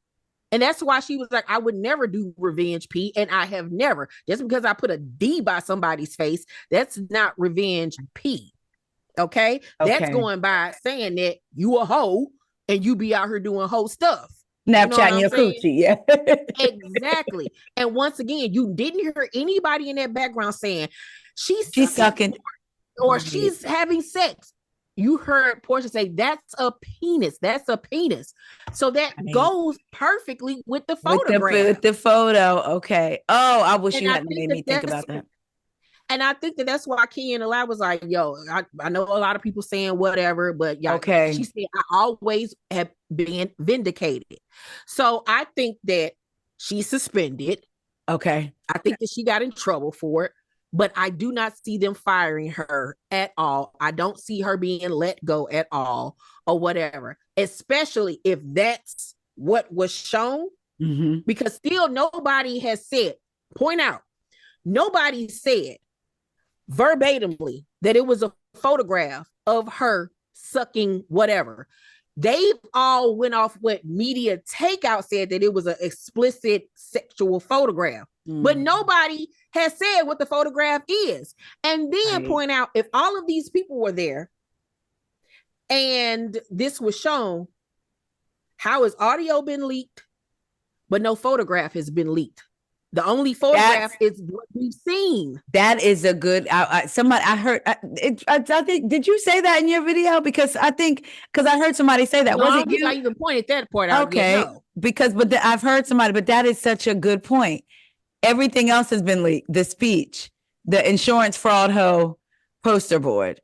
And that's why she was like, I would never do Revenge P. And I have never. Just because I put a D by somebody's face, that's not Revenge P. Okay? That's going by saying that you a hoe and you be out here doing hoe stuff. Snapchatting your coochie, yeah. Exactly. And once again, you didn't hear anybody in that background saying she's sucking or she's having sex. you heard Portia say, that's a penis. That's a penis. So that goes perfectly with the photograph. With the photo. Okay. Oh, I wish you hadn't made me think about that. And I think that's why Kenya and Eli was like, yo, I know a lot of people saying whatever, but yeah, okay. She said, I always have been vindicated. So I think that she's suspended. Okay. I think that she got in trouble for it, but I do not see them firing her at all. I don't see her being let go at all or whatever, especially if that's what was shown, because still nobody has said, point out, nobody said verbatimly that it was a photograph of her sucking whatever. They all went off what Media Takeout said, that it was an explicit sexual photograph, but nobody has said what the photograph is. And then point out, if all of these people were there and this was shown, how has audio been leaked, but no photograph has been leaked? The only photograph is what we've seen. That is a good. Somebody I heard. I think. Did you say that in your video? Because I heard somebody say that. No, was it you? I even pointed that part out. Okay. No. Because, I've heard somebody. But that is such a good point. Everything else has been leaked. The speech, the insurance fraud hoe poster board,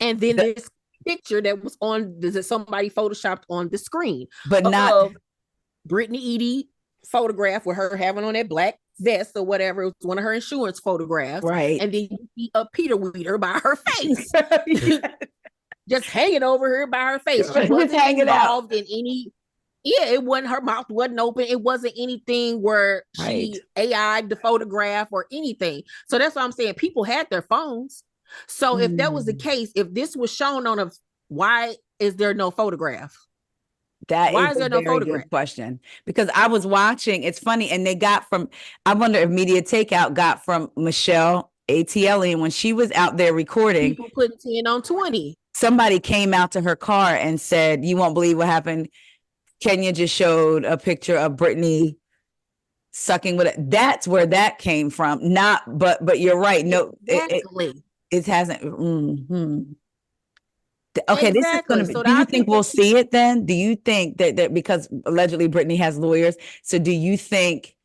and then this picture that was on. That somebody photoshopped on the screen, but not Brittany Edie photograph with her having on that black vest or whatever. It was one of her insurance photographs, right? And then you see a Peter Weeder by her face, just hanging over her by her face. She wasn't involved in any. Yeah, it wasn't, her mouth wasn't open. It wasn't anything where she AI'd the photograph or anything. So that's what I'm saying. People had their phones. So if that was the case, if this was shown on why is there no photograph? Why is there no photograph? Good question. Because I was watching, it's funny, and they got from, I wonder if Media Takeout got from Michelle ATLE, and when she was out there recording, people putting 10 on 20. Somebody came out to her car and said, "You won't believe what happened. Kenya just showed a picture of Brittany sucking with it." That's where that came from. But you're right. No, exactly. It hasn't. Okay, exactly. This is going to be. So do you think we'll see it then? Do you think that because allegedly Brittany has lawyers, so do you think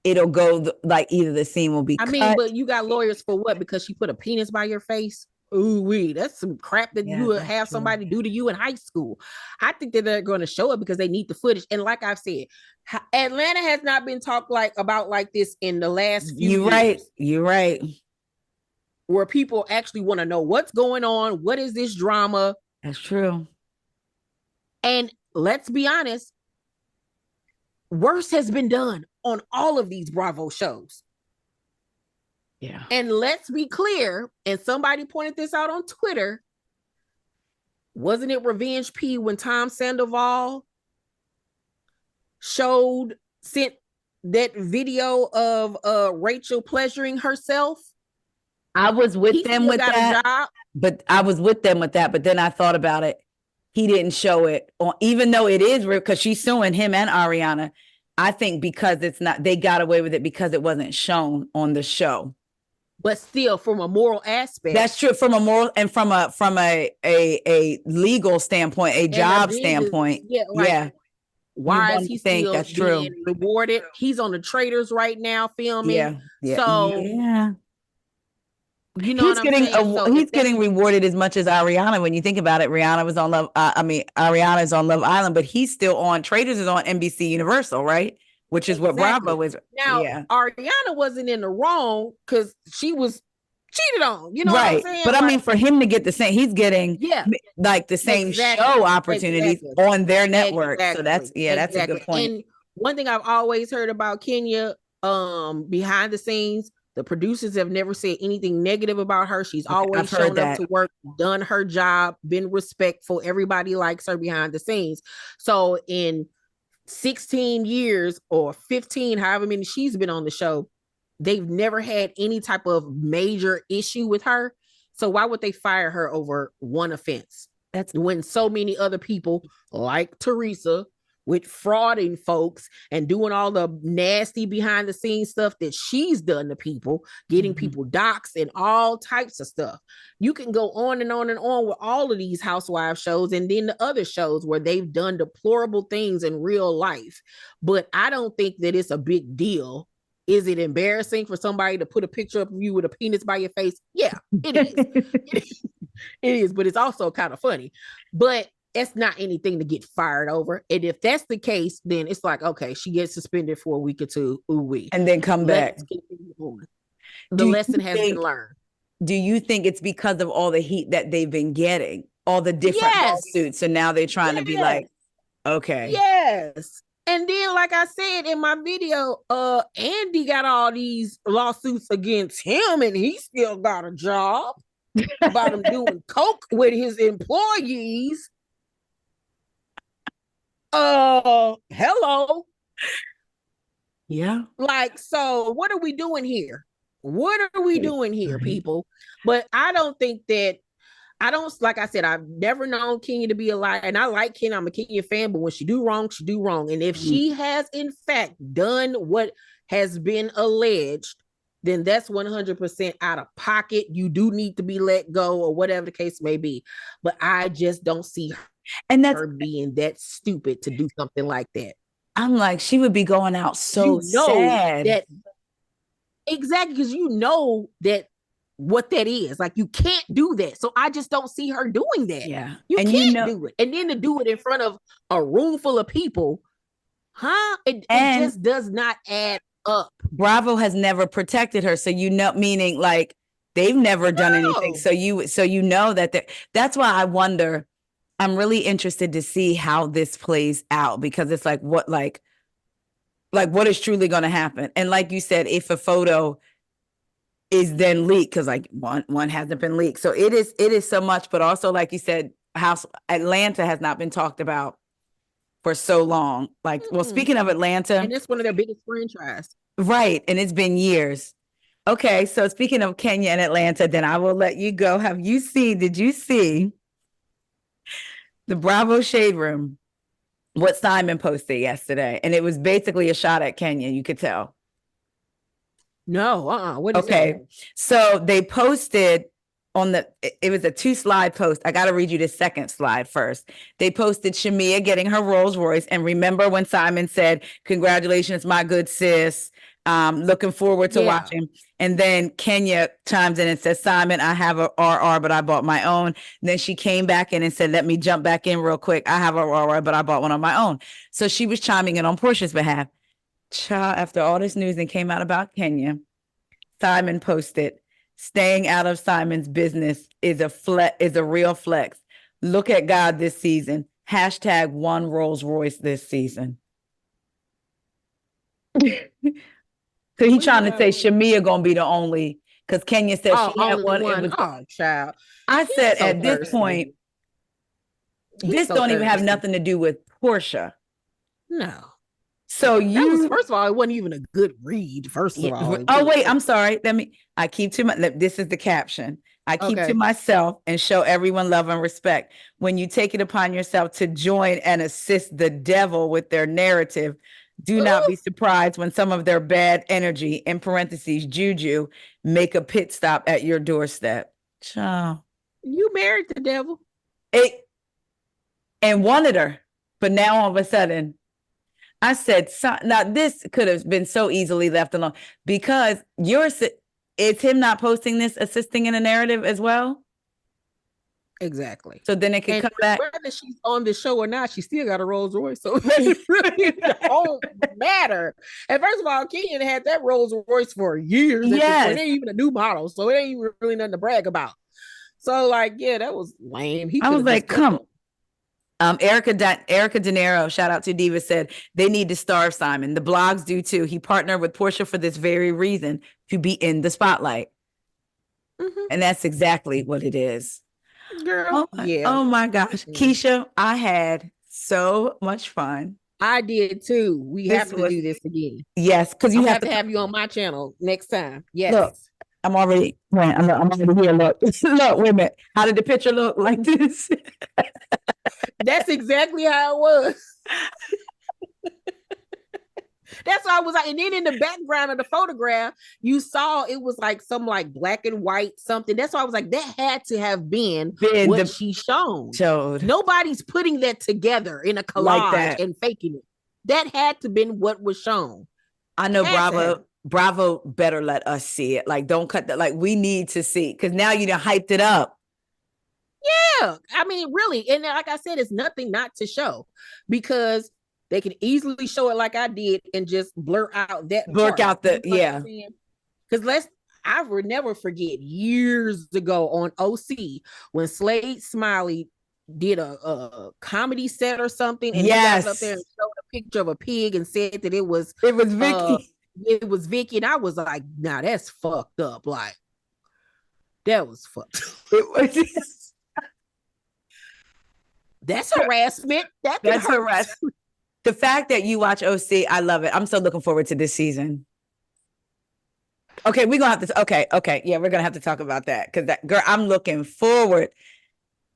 it'll go like either the scene will be? I mean, but you got lawyers for what? Because she put a penis by your face? Ooh, that's some crap that you would have somebody do to you in high school. I think that they're going to show it because they need the footage. And like I've said, Atlanta has not been talked about like this in the last few years. You're right. Where people actually want to know what's going on. What is this drama? That's true. And let's be honest, worse has been done on all of these Bravo shows. Yeah. And let's be clear, and somebody pointed this out on Twitter. Wasn't it Revenge P when Tom Sandoval sent that video of Rachel pleasuring herself? I was with them with that. But I was with them with that. But then I thought about it. He didn't show it on, even though it is real, because she's suing him and Ariana. I think because it's not, they got away with it because it wasn't shown on the show. But still, from a moral aspect, that's true. From a moral and from a legal standpoint, a job standpoint, yeah. Why is he still being rewarded? He's on the Traitors right now filming. Yeah. So you know he's getting rewarded as much as Ariana. When you think about it, Rihanna was on Love. Ariana is on Love Island, but he's still on. Traitors is on NBC Universal, right? Which is what Bravo is. Now, Ariana wasn't in the wrong because she was cheated on. You know what I'm saying? But I mean, for him to get the same, he's getting like the same show opportunities on their network. So that's that's a good point. And one thing I've always heard about Kenya, behind the scenes, the producers have never said anything negative about her. She's always shown up to work, done her job, been respectful. Everybody likes her behind the scenes. So in 16 years or 15, however many she's been on the show, they've never had any type of major issue with her. So why would they fire her over one offense? That's when so many other people like Teresa with frauding folks and doing all the nasty behind the scenes stuff that she's done to people, getting people doxxed and all types of stuff. You can go on and on and on with all of these housewife shows and then the other shows where they've done deplorable things in real life. But I don't think that it's a big deal. Is it embarrassing for somebody to put a picture of you with a penis by your face? Yeah, it is. It is, but it's also kind of funny. But it's not anything to get fired over. And if that's the case, then it's like, okay, she gets suspended for a week or two. Ooh-wee. And then come back. The lesson has been learned. Do you think it's because of all the heat that they've been getting? All the different lawsuits. So now they're trying to be like, okay. Yes. And then, like I said in my video, Andy got all these lawsuits against him and he still got a job about him doing coke with his employees. Hello. Yeah. Like, so what are we doing here? What are we doing here, people? But I don't think that like I said, I've never known Kenya to be a liar. And I like Kenya. I'm a Kenya fan, but when she do wrong, she do wrong. And if she has in fact done what has been alleged, then that's 100% out of pocket. You do need to be let go or whatever the case may be. But I just don't see her being that stupid to do something like that. I'm like, she would be going out so sad. Exactly, because you know that what that is. Like, you can't do that. So I just don't see her doing that. Yeah. You can't do it. And then to do it in front of a room full of people, it just does not add up. Bravo has never protected her. So, meaning like they've never done anything. So you know that's why I wonder, I'm really interested to see how this plays out, because it's like, what what is truly going to happen? And like you said, if a photo is then leaked, because like one hasn't been leaked. So it is so much, but also like you said, Atlanta has not been talked about for so long. Like, well, speaking of Atlanta. And it's one of their biggest franchises. Right. And it's been years. Okay. So speaking of Kenya and Atlanta, then I will let you go. Did you see the Bravo Shade Room, what Simon posted yesterday? And it was basically a shot at Kenya, you could tell. No, what is that? So they posted it was a 2-slide post. I got to read you the second slide first. They posted Shamia getting her Rolls Royce. And remember when Simon said, congratulations, my good sis. Looking forward to watching. And then Kenya chimes in and says, Simon, I have a RR, but I bought my own. And then she came back in and said, let me jump back in real quick. I have a RR, but I bought one on my own. So she was chiming in on Portia's behalf. After all this news and came out about Kenya, Simon posted, staying out of Simon's business is a real flex. Look at God this season. # one Rolls Royce this season. So he's trying to say Shamia gonna be the only, because Kenya said she had one. Child. I said at this point, this don't even have nothing to do with Portia. No. So first of all, it wasn't even a good read. First of all. Oh wait, I'm sorry. I keep to this is the caption. I keep to myself and show everyone love and respect. When you take it upon yourself to join and assist the devil with their narrative, do not be surprised when some of their bad energy, in parentheses, juju, make a pit stop at your doorstep. Child. You married the devil. And wanted her. But now all of a sudden, I said, now this could have been so easily left alone, because it's him not posting this, assisting in a narrative as well. Exactly. So then it could come back. Whether she's on the show or not, she still got a Rolls Royce. So it really don't matter. And first of all, Kenya had that Rolls Royce for years. Yes. It ain't even a new model. So it ain't even really nothing to brag about. So that was lame. I was like, come. Erica De Niro, shout out to Diva, said they need to starve Simon. The blogs do too. He partnered with Portia for this very reason, to be in the spotlight. And that's exactly what it is. Girl, oh my gosh. Keisha, I had so much fun. I did too. We have to do this again. Yes, because you have to have you on my channel next time. Yes. Look, I'm already here. Look, wait a minute. How did the picture look like this? That's exactly how it was. That's why I was like, and then in the background of the photograph, you saw it was like some like black and white something. That's why I was like, that had to have been what she showed. Nobody's putting that together in a collage like and faking it. That had to been what was shown. I know Bravo better let us see it. Like, don't cut that. Like, we need to see, because now you done hyped it up. Yeah, I mean, really. And like I said, it's nothing not to show, because they can easily show it like I did and just blur out that part. Out the, yeah. Because I will never forget years ago on OC when Slade Smiley did a comedy set or something, and he got up there and showed a picture of a pig and said that it was Vicky. It was Vicky, and I was like, nah, that's fucked up. Like, that was fucked up. That's harassment. That's harassment. The fact that you watch OC, I love it. I'm so looking forward to this season. Okay, we're gonna have to. Okay, yeah, we're gonna have to talk about that, because that girl, I'm looking forward.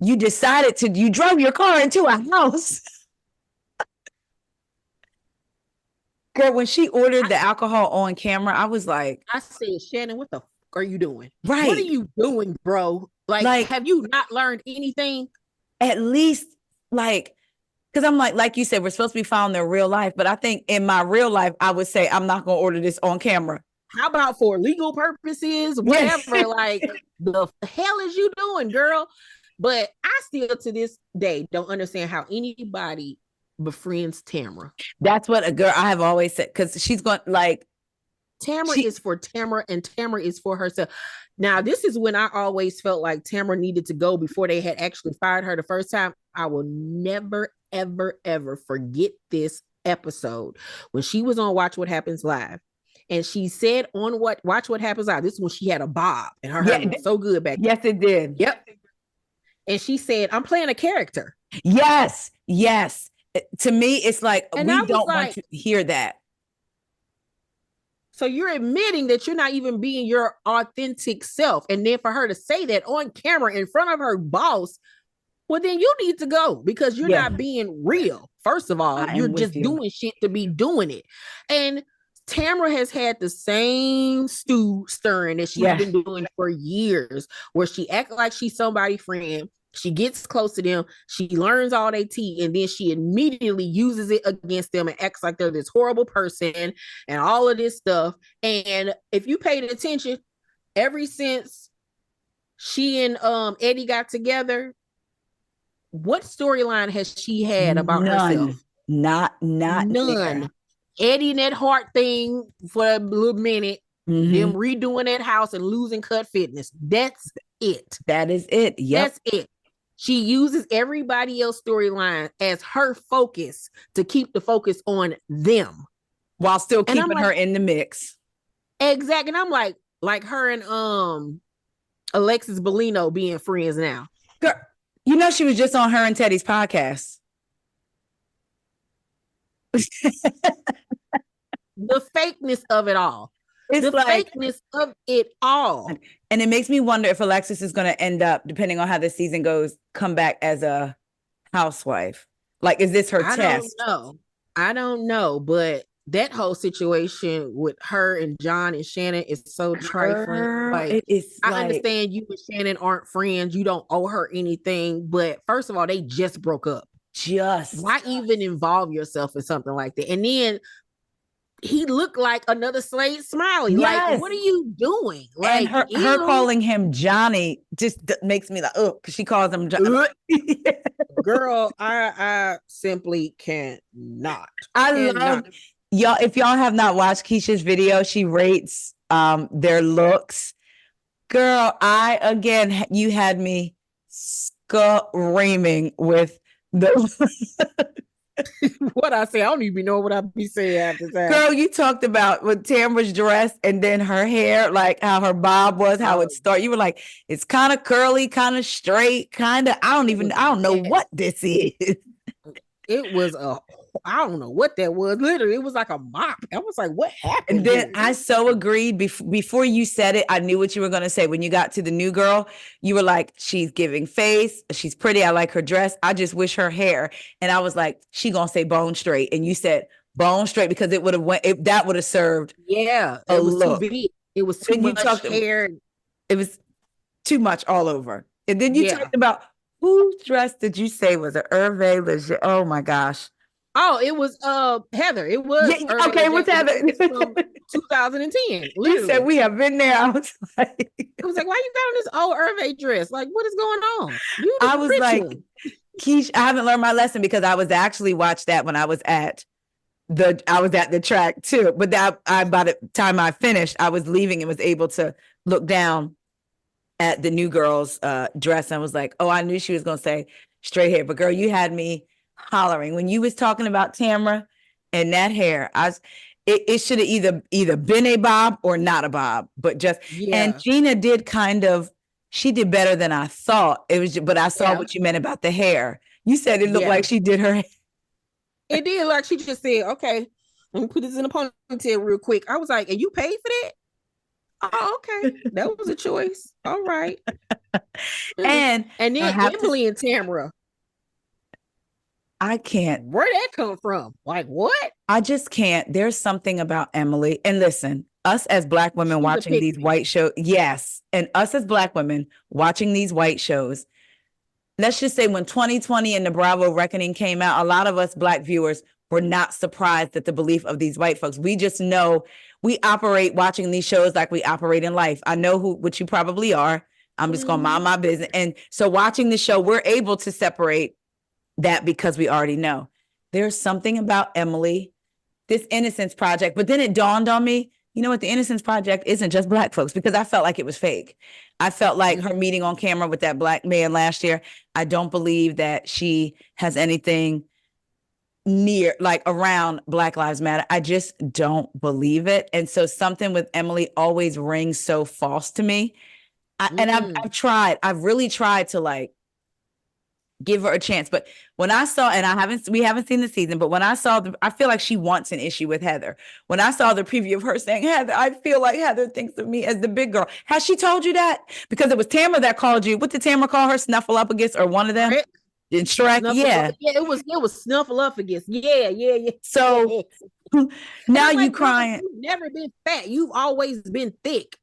You drove your car into a house. Girl, when she ordered the alcohol on camera, I was like, I said, Shannon, what the fuck are you doing? Right. What are you doing, bro? Like, have you not learned anything? At least, like, because I'm like you said, we're supposed to be following their real life. But I think in my real life, I would say, I'm not going to order this on camera. How about for legal purposes? Whatever. Like, the hell is you doing, girl? But I still, to this day, don't understand how anybody befriends Tamara. That's what a girl I have always said, because she's going, like, Tamara is for Tamara, and Tamara is for herself. Now, this is when I always felt like Tamara needed to go before they had actually fired her the first time. I will never, ever, ever forget this episode when she was on Watch What Happens Live. And she said on Watch What Happens Live, this is when she had a bob, and her hair was so good back then. Yes, it did. Yep. And she said, I'm playing a character. Yes. To me, it's like, and we don't want to hear that. So you're admitting that you're not even being your authentic self. And then for her to say that on camera in front of her boss, well, then you need to go, because you're not being real. First of all, you're just doing shit to be doing it. And Tamara has had the same stew stirring that she's been doing for years, where she acts like she's somebody's friend. She gets close to them. She learns all their tea, and then she immediately uses it against them and acts like they're this horrible person and all of this stuff. And if you paid attention, ever since she and Eddie got together, what storyline has she had about herself? Not none. There. Eddie and that heart thing for a little minute, them redoing that house and losing Cut Fitness. That's it. That is it. Yep. That's it. She uses everybody else's storyline as her focus to keep the focus on them, while still keeping her in the mix. Exactly. And I'm like her and Alexis Bellino being friends now. Girl, you know, she was just on her and Teddy's podcast. The fakeness of it all. It's the fakeness of it all. And it makes me wonder if Alexis is going to end up, depending on how the season goes, come back as a housewife. Like, is this her test? I don't know. But that whole situation with her and John and Shannon is so trifling. Like, I understand you and Shannon aren't friends. You don't owe her anything. But first of all, they just broke up. Why even involve yourself in something like that? And then he looked like another Slade Smiley. Yes. Like, what are you doing? Like, and her calling him Johnny just makes me like, oh, because she calls him Johnny. Girl, I simply cannot. Love y'all. If y'all have not watched Keisha's video, she rates their looks. Girl, you had me screaming with the what I say, I don't even know what I be saying after that. Girl, you talked about with Tamara's dress and then her hair, like how her bob was, how it started. You were like, it's kind of curly, kind of straight, kind of. I don't know what this is. It was I don't know what that was. Literally, it was like a mop. I was like, what happened? And then I so agreed. Before you said it, I knew what you were going to say. When you got to the new girl, you were like, she's giving face. She's pretty. I like her dress. I just wish her hair. And I was like, she going to say bone straight. And you said bone straight, because it would have that would have served. Yeah, it was too big. It was too much hair. It was too much all over. And then you talked about, whose dress did you say was an Hervé Leger? Oh my gosh. Oh, it was Heather. It was okay. What's Heather? From 2010. Literally. You said we have been there. I was like, why you got on this old Hervé dress? Like, what is going on? I was like, Keisha, I haven't learned my lesson, because I was actually watched that when I was at the track too. But by the time I finished, I was leaving and was able to look down at the new girl's dress. And I was like, oh, I knew she was going to say straight hair. But girl, you had me hollering when you was talking about Tamara and that hair. It should have either been a bob or not a bob, but just, and Gina did she did better than I thought. It was, but I saw what you meant about the hair. You said it looked like she did her hair. It did, like she just said, okay, let me put this in a ponytail real quick. I was like, and you paid for that? Oh, okay. That was a choice. All right. And then Emily and Tamara. I can't. Where'd that come from? Like, what? I just can't. There's something about Emily. And listen, us as Black women watching these white shows. Yes. And us as Black women watching these white shows. Let's just say when 2020 and the Bravo Reckoning came out, a lot of us Black viewers were not surprised at the belief of these white folks. We just know we operate watching these shows like we operate in life. I know what you probably are. I'm just going to mind my business. And so watching the show, we're able to separate that because we already know. There's something about Emily, this Innocence Project. But then it dawned on me, you know what? The Innocence Project isn't just Black folks, because I felt like it was fake. I felt like her meeting on camera with that Black man last year, I don't believe that she has anything near, like, around Black Lives Matter. I just don't believe it. And so something with Emily always rings so false to me. I've really tried to, like, give her a chance. But when I saw, and we haven't seen the season, but when I saw I feel like she wants an issue with Heather. When I saw the preview of her saying, Heather, I feel like Heather thinks of me as the big girl. Has she told you that? Because it was Tamara that called you. What did Tamara call her? Snuffleupagus, or one of them? In Shrek? Yeah. Yeah, it was Snuffleupagus. Yeah. So now you crying. You've never been fat. You've always been thick.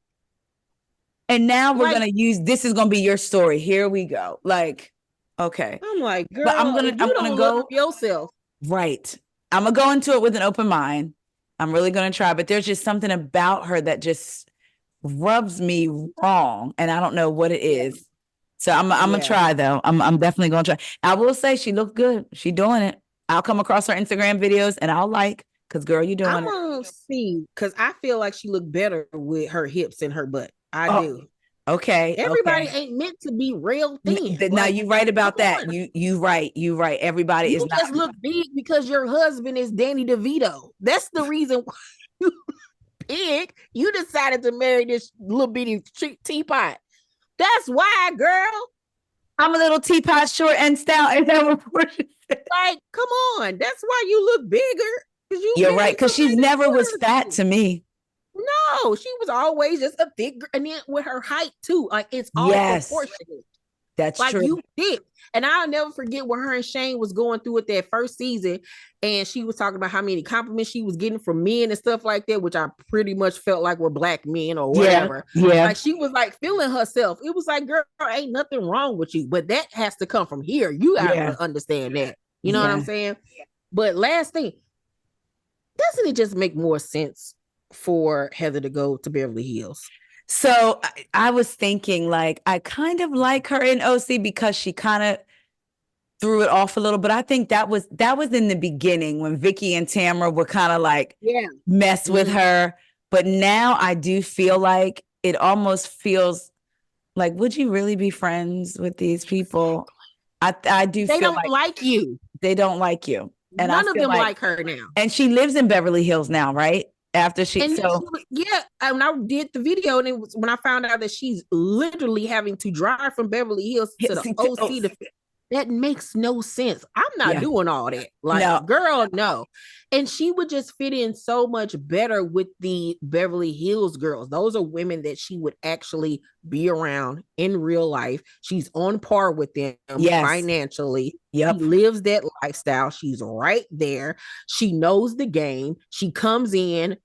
And now we're going to use, this is going to be your story. Here we go. Like, okay. I'm like, girl, but I'm gonna go yourself. Right. I'm gonna go into it with an open mind. I'm really gonna try, but there's just something about her that just rubs me wrong, and I don't know what it is. So I'm gonna try though. I'm definitely gonna try. I will say she looked good. She doing it. I'll come across her Instagram videos and I'll like, because girl, you doing it. I'm gonna see, because I feel like she looked better with her hips and her butt. I do. Okay. Everybody ain't meant to be real thin. Now you're right about that. You right. Everybody is not. You just look big because your husband is Danny DeVito. That's the reason why you big. You decided to marry this little bitty teapot. That's why, girl. I'm a little teapot, short and stout. Is that what Portia said? Like, come on. That's why you look bigger. You're right, because she never was fat to me. No, she was always just a thick girl. And then with her height too, like, it's all proportionate. That's like, true. You thick. And I'll never forget when her and Shane was going through it that first season, and she was talking about how many compliments she was getting from men and stuff like that, which I pretty much felt like were Black men or whatever. Yeah. Like, she was like feeling herself. It was like, girl, ain't nothing wrong with you, but that has to come from here. You gotta understand that. You know what I'm saying? But last thing, doesn't it just make more sense for Heather to go to Beverly Hills? So I was thinking, like, I kind of like her in OC because she kind of threw it off a little, but I think that was in the beginning when Vicky and Tamara were kind of like mess with her. But now I do feel like it almost feels like, would you really be friends with these people? I do feel like they don't like you. They don't like you. And none of them like her now. And she lives in Beverly Hills now, right? After and I did the video, and it was when I found out that she's literally having to drive from Beverly Hills to the OC That makes no sense. I'm not doing all that. Like, no. girl, no. And she would just fit in so much better with the Beverly Hills girls. Those are women that she would actually be around in real life. She's on par with them financially. Yep. She lives that lifestyle. She's right there. She knows the game. She comes in,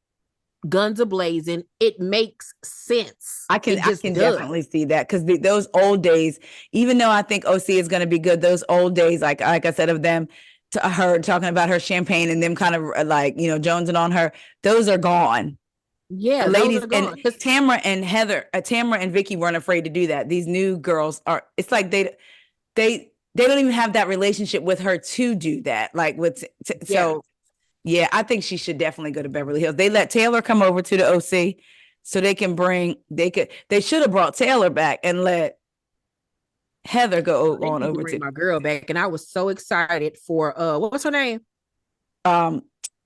guns a blazing. It makes sense. I can definitely see that, because those old days, even though I think OC is going to be good, those old days, like I said, of them, to her talking about her champagne and them kind of like, jonesing on her, those are gone. Yeah, the ladies, and Tamara and Heather, Tamara and Vicky weren't afraid to do that. These new girls are. It's like they don't even have that relationship with her to do that. Like with so. Yeah, I think she should definitely go to Beverly Hills. They let Taylor come over to the OC so they should have brought Taylor back and let Heather go on over to my girl back. And I was so excited for what's her name? The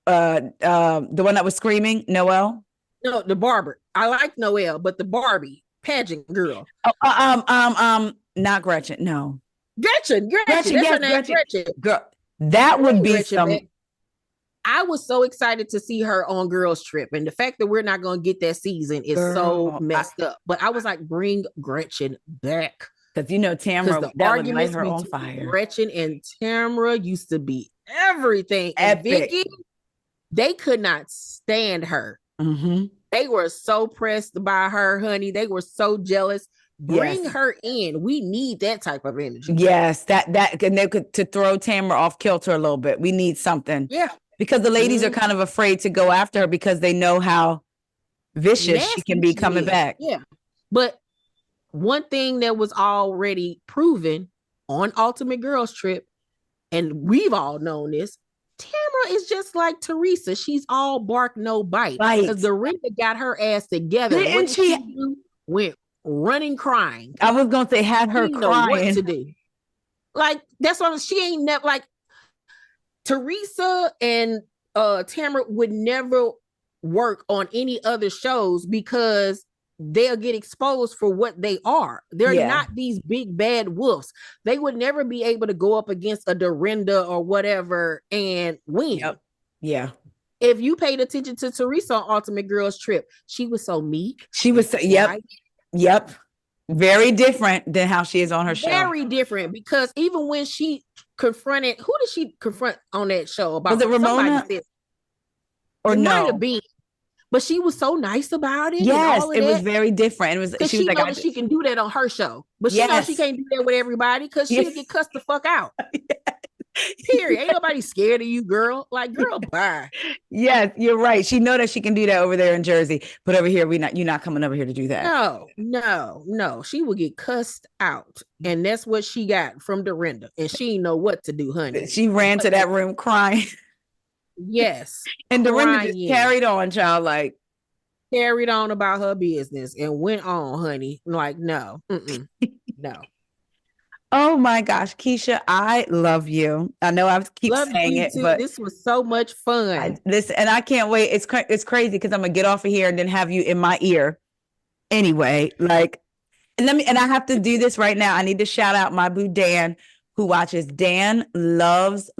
one that was screaming, Noelle. No, the barber. I like Noelle, but the Barbie pageant girl. Not Gretchen. No, Gretchen. That's her name, Gretchen. Girl, that would be some. I was so excited to see her on Girls Trip, and the fact that we're not going to get that season is so messed up. But I was like, bring Gretchen back, because Tamara, the arguments her on fire. Gretchen and Tamara used to be everything. And Vicky, they could not stand her. Mm-hmm. They were so pressed by her, honey. They were so jealous. Bring her in. We need that type of energy. Yes, that and they could to throw Tamara off kilter a little bit. We need something. Yeah. Because the ladies are kind of afraid to go after her because they know how vicious she can be coming back. Yeah. But one thing that was already proven on Ultimate Girls Trip, and we've all known this, Tamara is just like Teresa. She's all bark, no bite. Because Dorinda got her ass together. And she went running crying. I was going to say, had her crying. Know what to do. Like, that's why she ain't never, like, Teresa and Tamara would never work on any other shows because they'll get exposed for what they are. They're not these big bad wolves. They would never be able to go up against a Dorinda or whatever and win. Yep. Yeah. If you paid attention to Teresa on Ultimate Girls Trip, she was so meek. She was so, yep. Very different than how she is on her show. Very different, because even when she confronted, who did she confront on that show about? Was it Ramona? Or no? Might have been, but she was so nice about it. Yes, it was very different. It was. She was like, she can do that on her show, but she knows she can't do that with everybody because she'll get cussed the fuck out. Period. Ain't nobody scared of you, girl. Like, girl, bye. Yes, you're right. She know that she can do that over there in Jersey, but over here, you're not coming over here to do that. No. She will get cussed out, and that's what she got from Dorinda, and she didn't know what to do, honey. She ran to that room crying. Yes, and Dorinda just carried on, child. Like, carried on about her business and went on, honey. Like, no. Oh my gosh, Keisha, I love you. I know I keep saying it, but this was so much fun. And I can't wait. It's crazy because I'm gonna get off of here and then have you in my ear. Anyway, like, and I have to do this right now. I need to shout out my boo Dan, who watches. Dan loves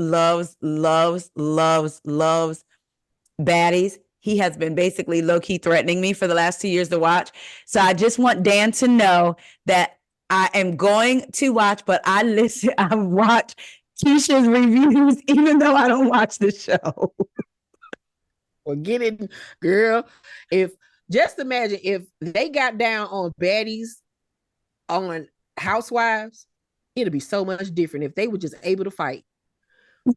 baddies. He has been basically low-key threatening me for the last 2 years to watch. So I just want Dan to know that I am going to watch, but I watch Keisha's reviews, even though I don't watch the show. Well, get it, girl. Just imagine if they got down on baddies on Housewives, it'd be so much different if they were just able to fight.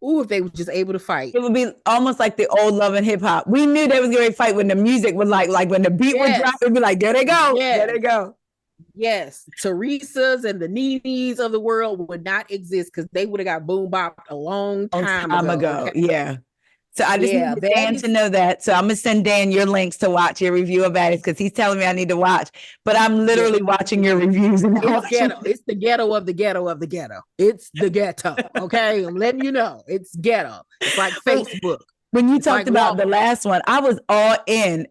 Ooh, if they were just able to fight. It would be almost like the old Love and Hip Hop. We knew they was going to fight when the music was like when the beat would drop, it'd be like, there they go. Yes. There they go. Yes, Teresa's and the Nene's of the world would not exist because they would have got boom bopped a long time ago. Okay. Yeah. So I just need Dan to know that. So I'm gonna send Dan your links to watch your review of Baddies because he's telling me I need to watch. But I'm literally watching your reviews. And it's ghetto. It's the ghetto of the ghetto of the ghetto. It's the ghetto. Okay, I'm letting you know. It's ghetto. It's like Facebook. When you talked about the last one, I was all in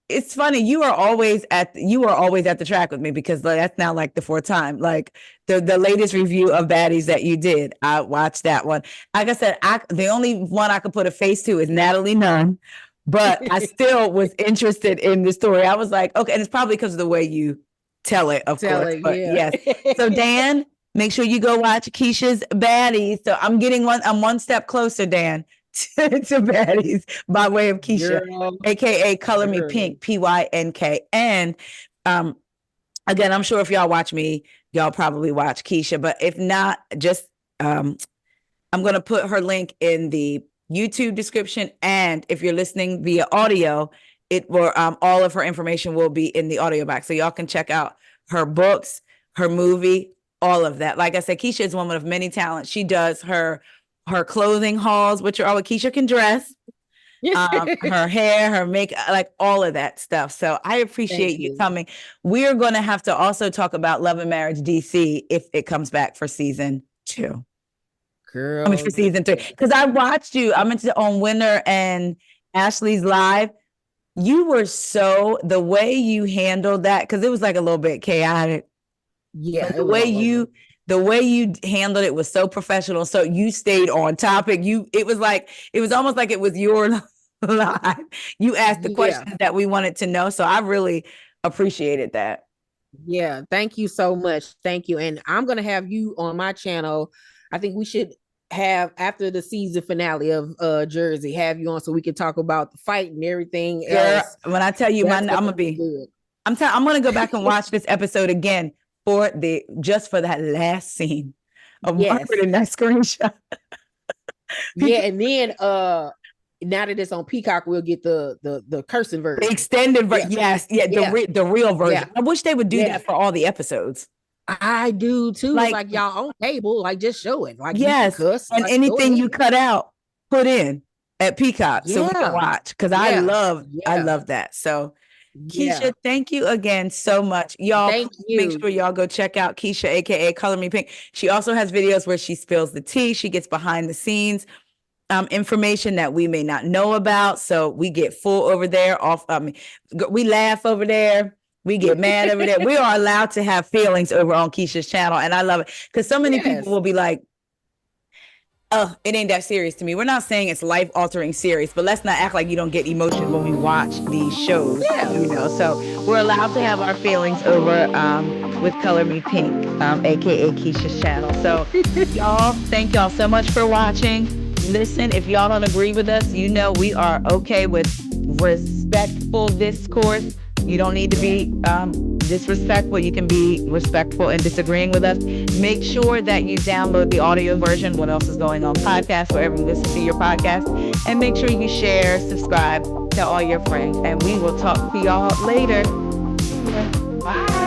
it's funny. You are always at the track with me, because that's now like the fourth time. Like the latest review of Baddies that you did, I watched that one. Like I said, the only one I could put a face to is Natalie Nunn, but I still was interested in the story. I was like, okay, and it's probably because of the way you tell it, of course. But yes. So Dan, make sure you go watch Keisha's Baddies. So I'm one step closer, Dan, to Baddies by way of Keisha, aka Color Me Pynk, PYNK. And again, I'm sure if y'all watch me, y'all probably watch Keisha. But if not, just I'm gonna put her link in the YouTube description. And if you're listening via audio, it will all of her information will be in the audio box. So y'all can check out her books, her movie, all of that. Like I said, Keisha is a woman of many talents. She does her clothing hauls, which are all what Keisha can dress, her hair, her makeup, like all of that stuff. So I appreciate you coming. We're going to have to also talk about Love and Marriage DC if it comes back for season 2. Girl. I mean, for season 3. Because I watched you, I went on Winter and Ashley's live. You were the way you handled that, because it was like a little bit chaotic. Yeah. The way you handled it was so professional. So you stayed on topic. It was almost like it was your live. You asked the questions that we wanted to know. So I really appreciated that. Yeah. Thank you so much. Thank you. And I'm going to have you on my channel. I think we should have, after the season finale of Jersey, have you on so we can talk about the fight and everything else. When I tell you, I'm going to go back and watch this episode again for that last scene of Margaret in that screenshot. Yeah, and then now that it's on Peacock, we'll get the cursing version, the extended version. The real version. I wish they would do that for all the episodes. I do too. Like y'all on cable, like just show it. Like cuss, and anything you cut out, put in at Peacock so we can watch. Because I love that. So Keisha, thank you again so much. Y'all, make sure y'all go check out Keisha, aka Color Me Pynk. She also has videos where she spills the tea. She gets behind the scenes information that we may not know about. So we get full over there. We laugh over there. We get mad over there. We are allowed to have feelings over on Keisha's channel. And I love it. Because so many people will be like, oh, it ain't that serious to me. We're not saying it's life-altering serious, but let's not act like you don't get emotion when we watch these shows. So we're allowed to have our feelings over with Color Me Pynk, aka Keisha's channel. So y'all, thank y'all so much for watching. Listen, if y'all don't agree with us, we are okay with respectful discourse. You don't need to be disrespectful. You can be respectful and disagreeing with us. Make sure that you download the audio version, What Else Is Going On podcast, wherever you listen to your podcast. And make sure you share, subscribe, tell all your friends. And we will talk to y'all later. Bye.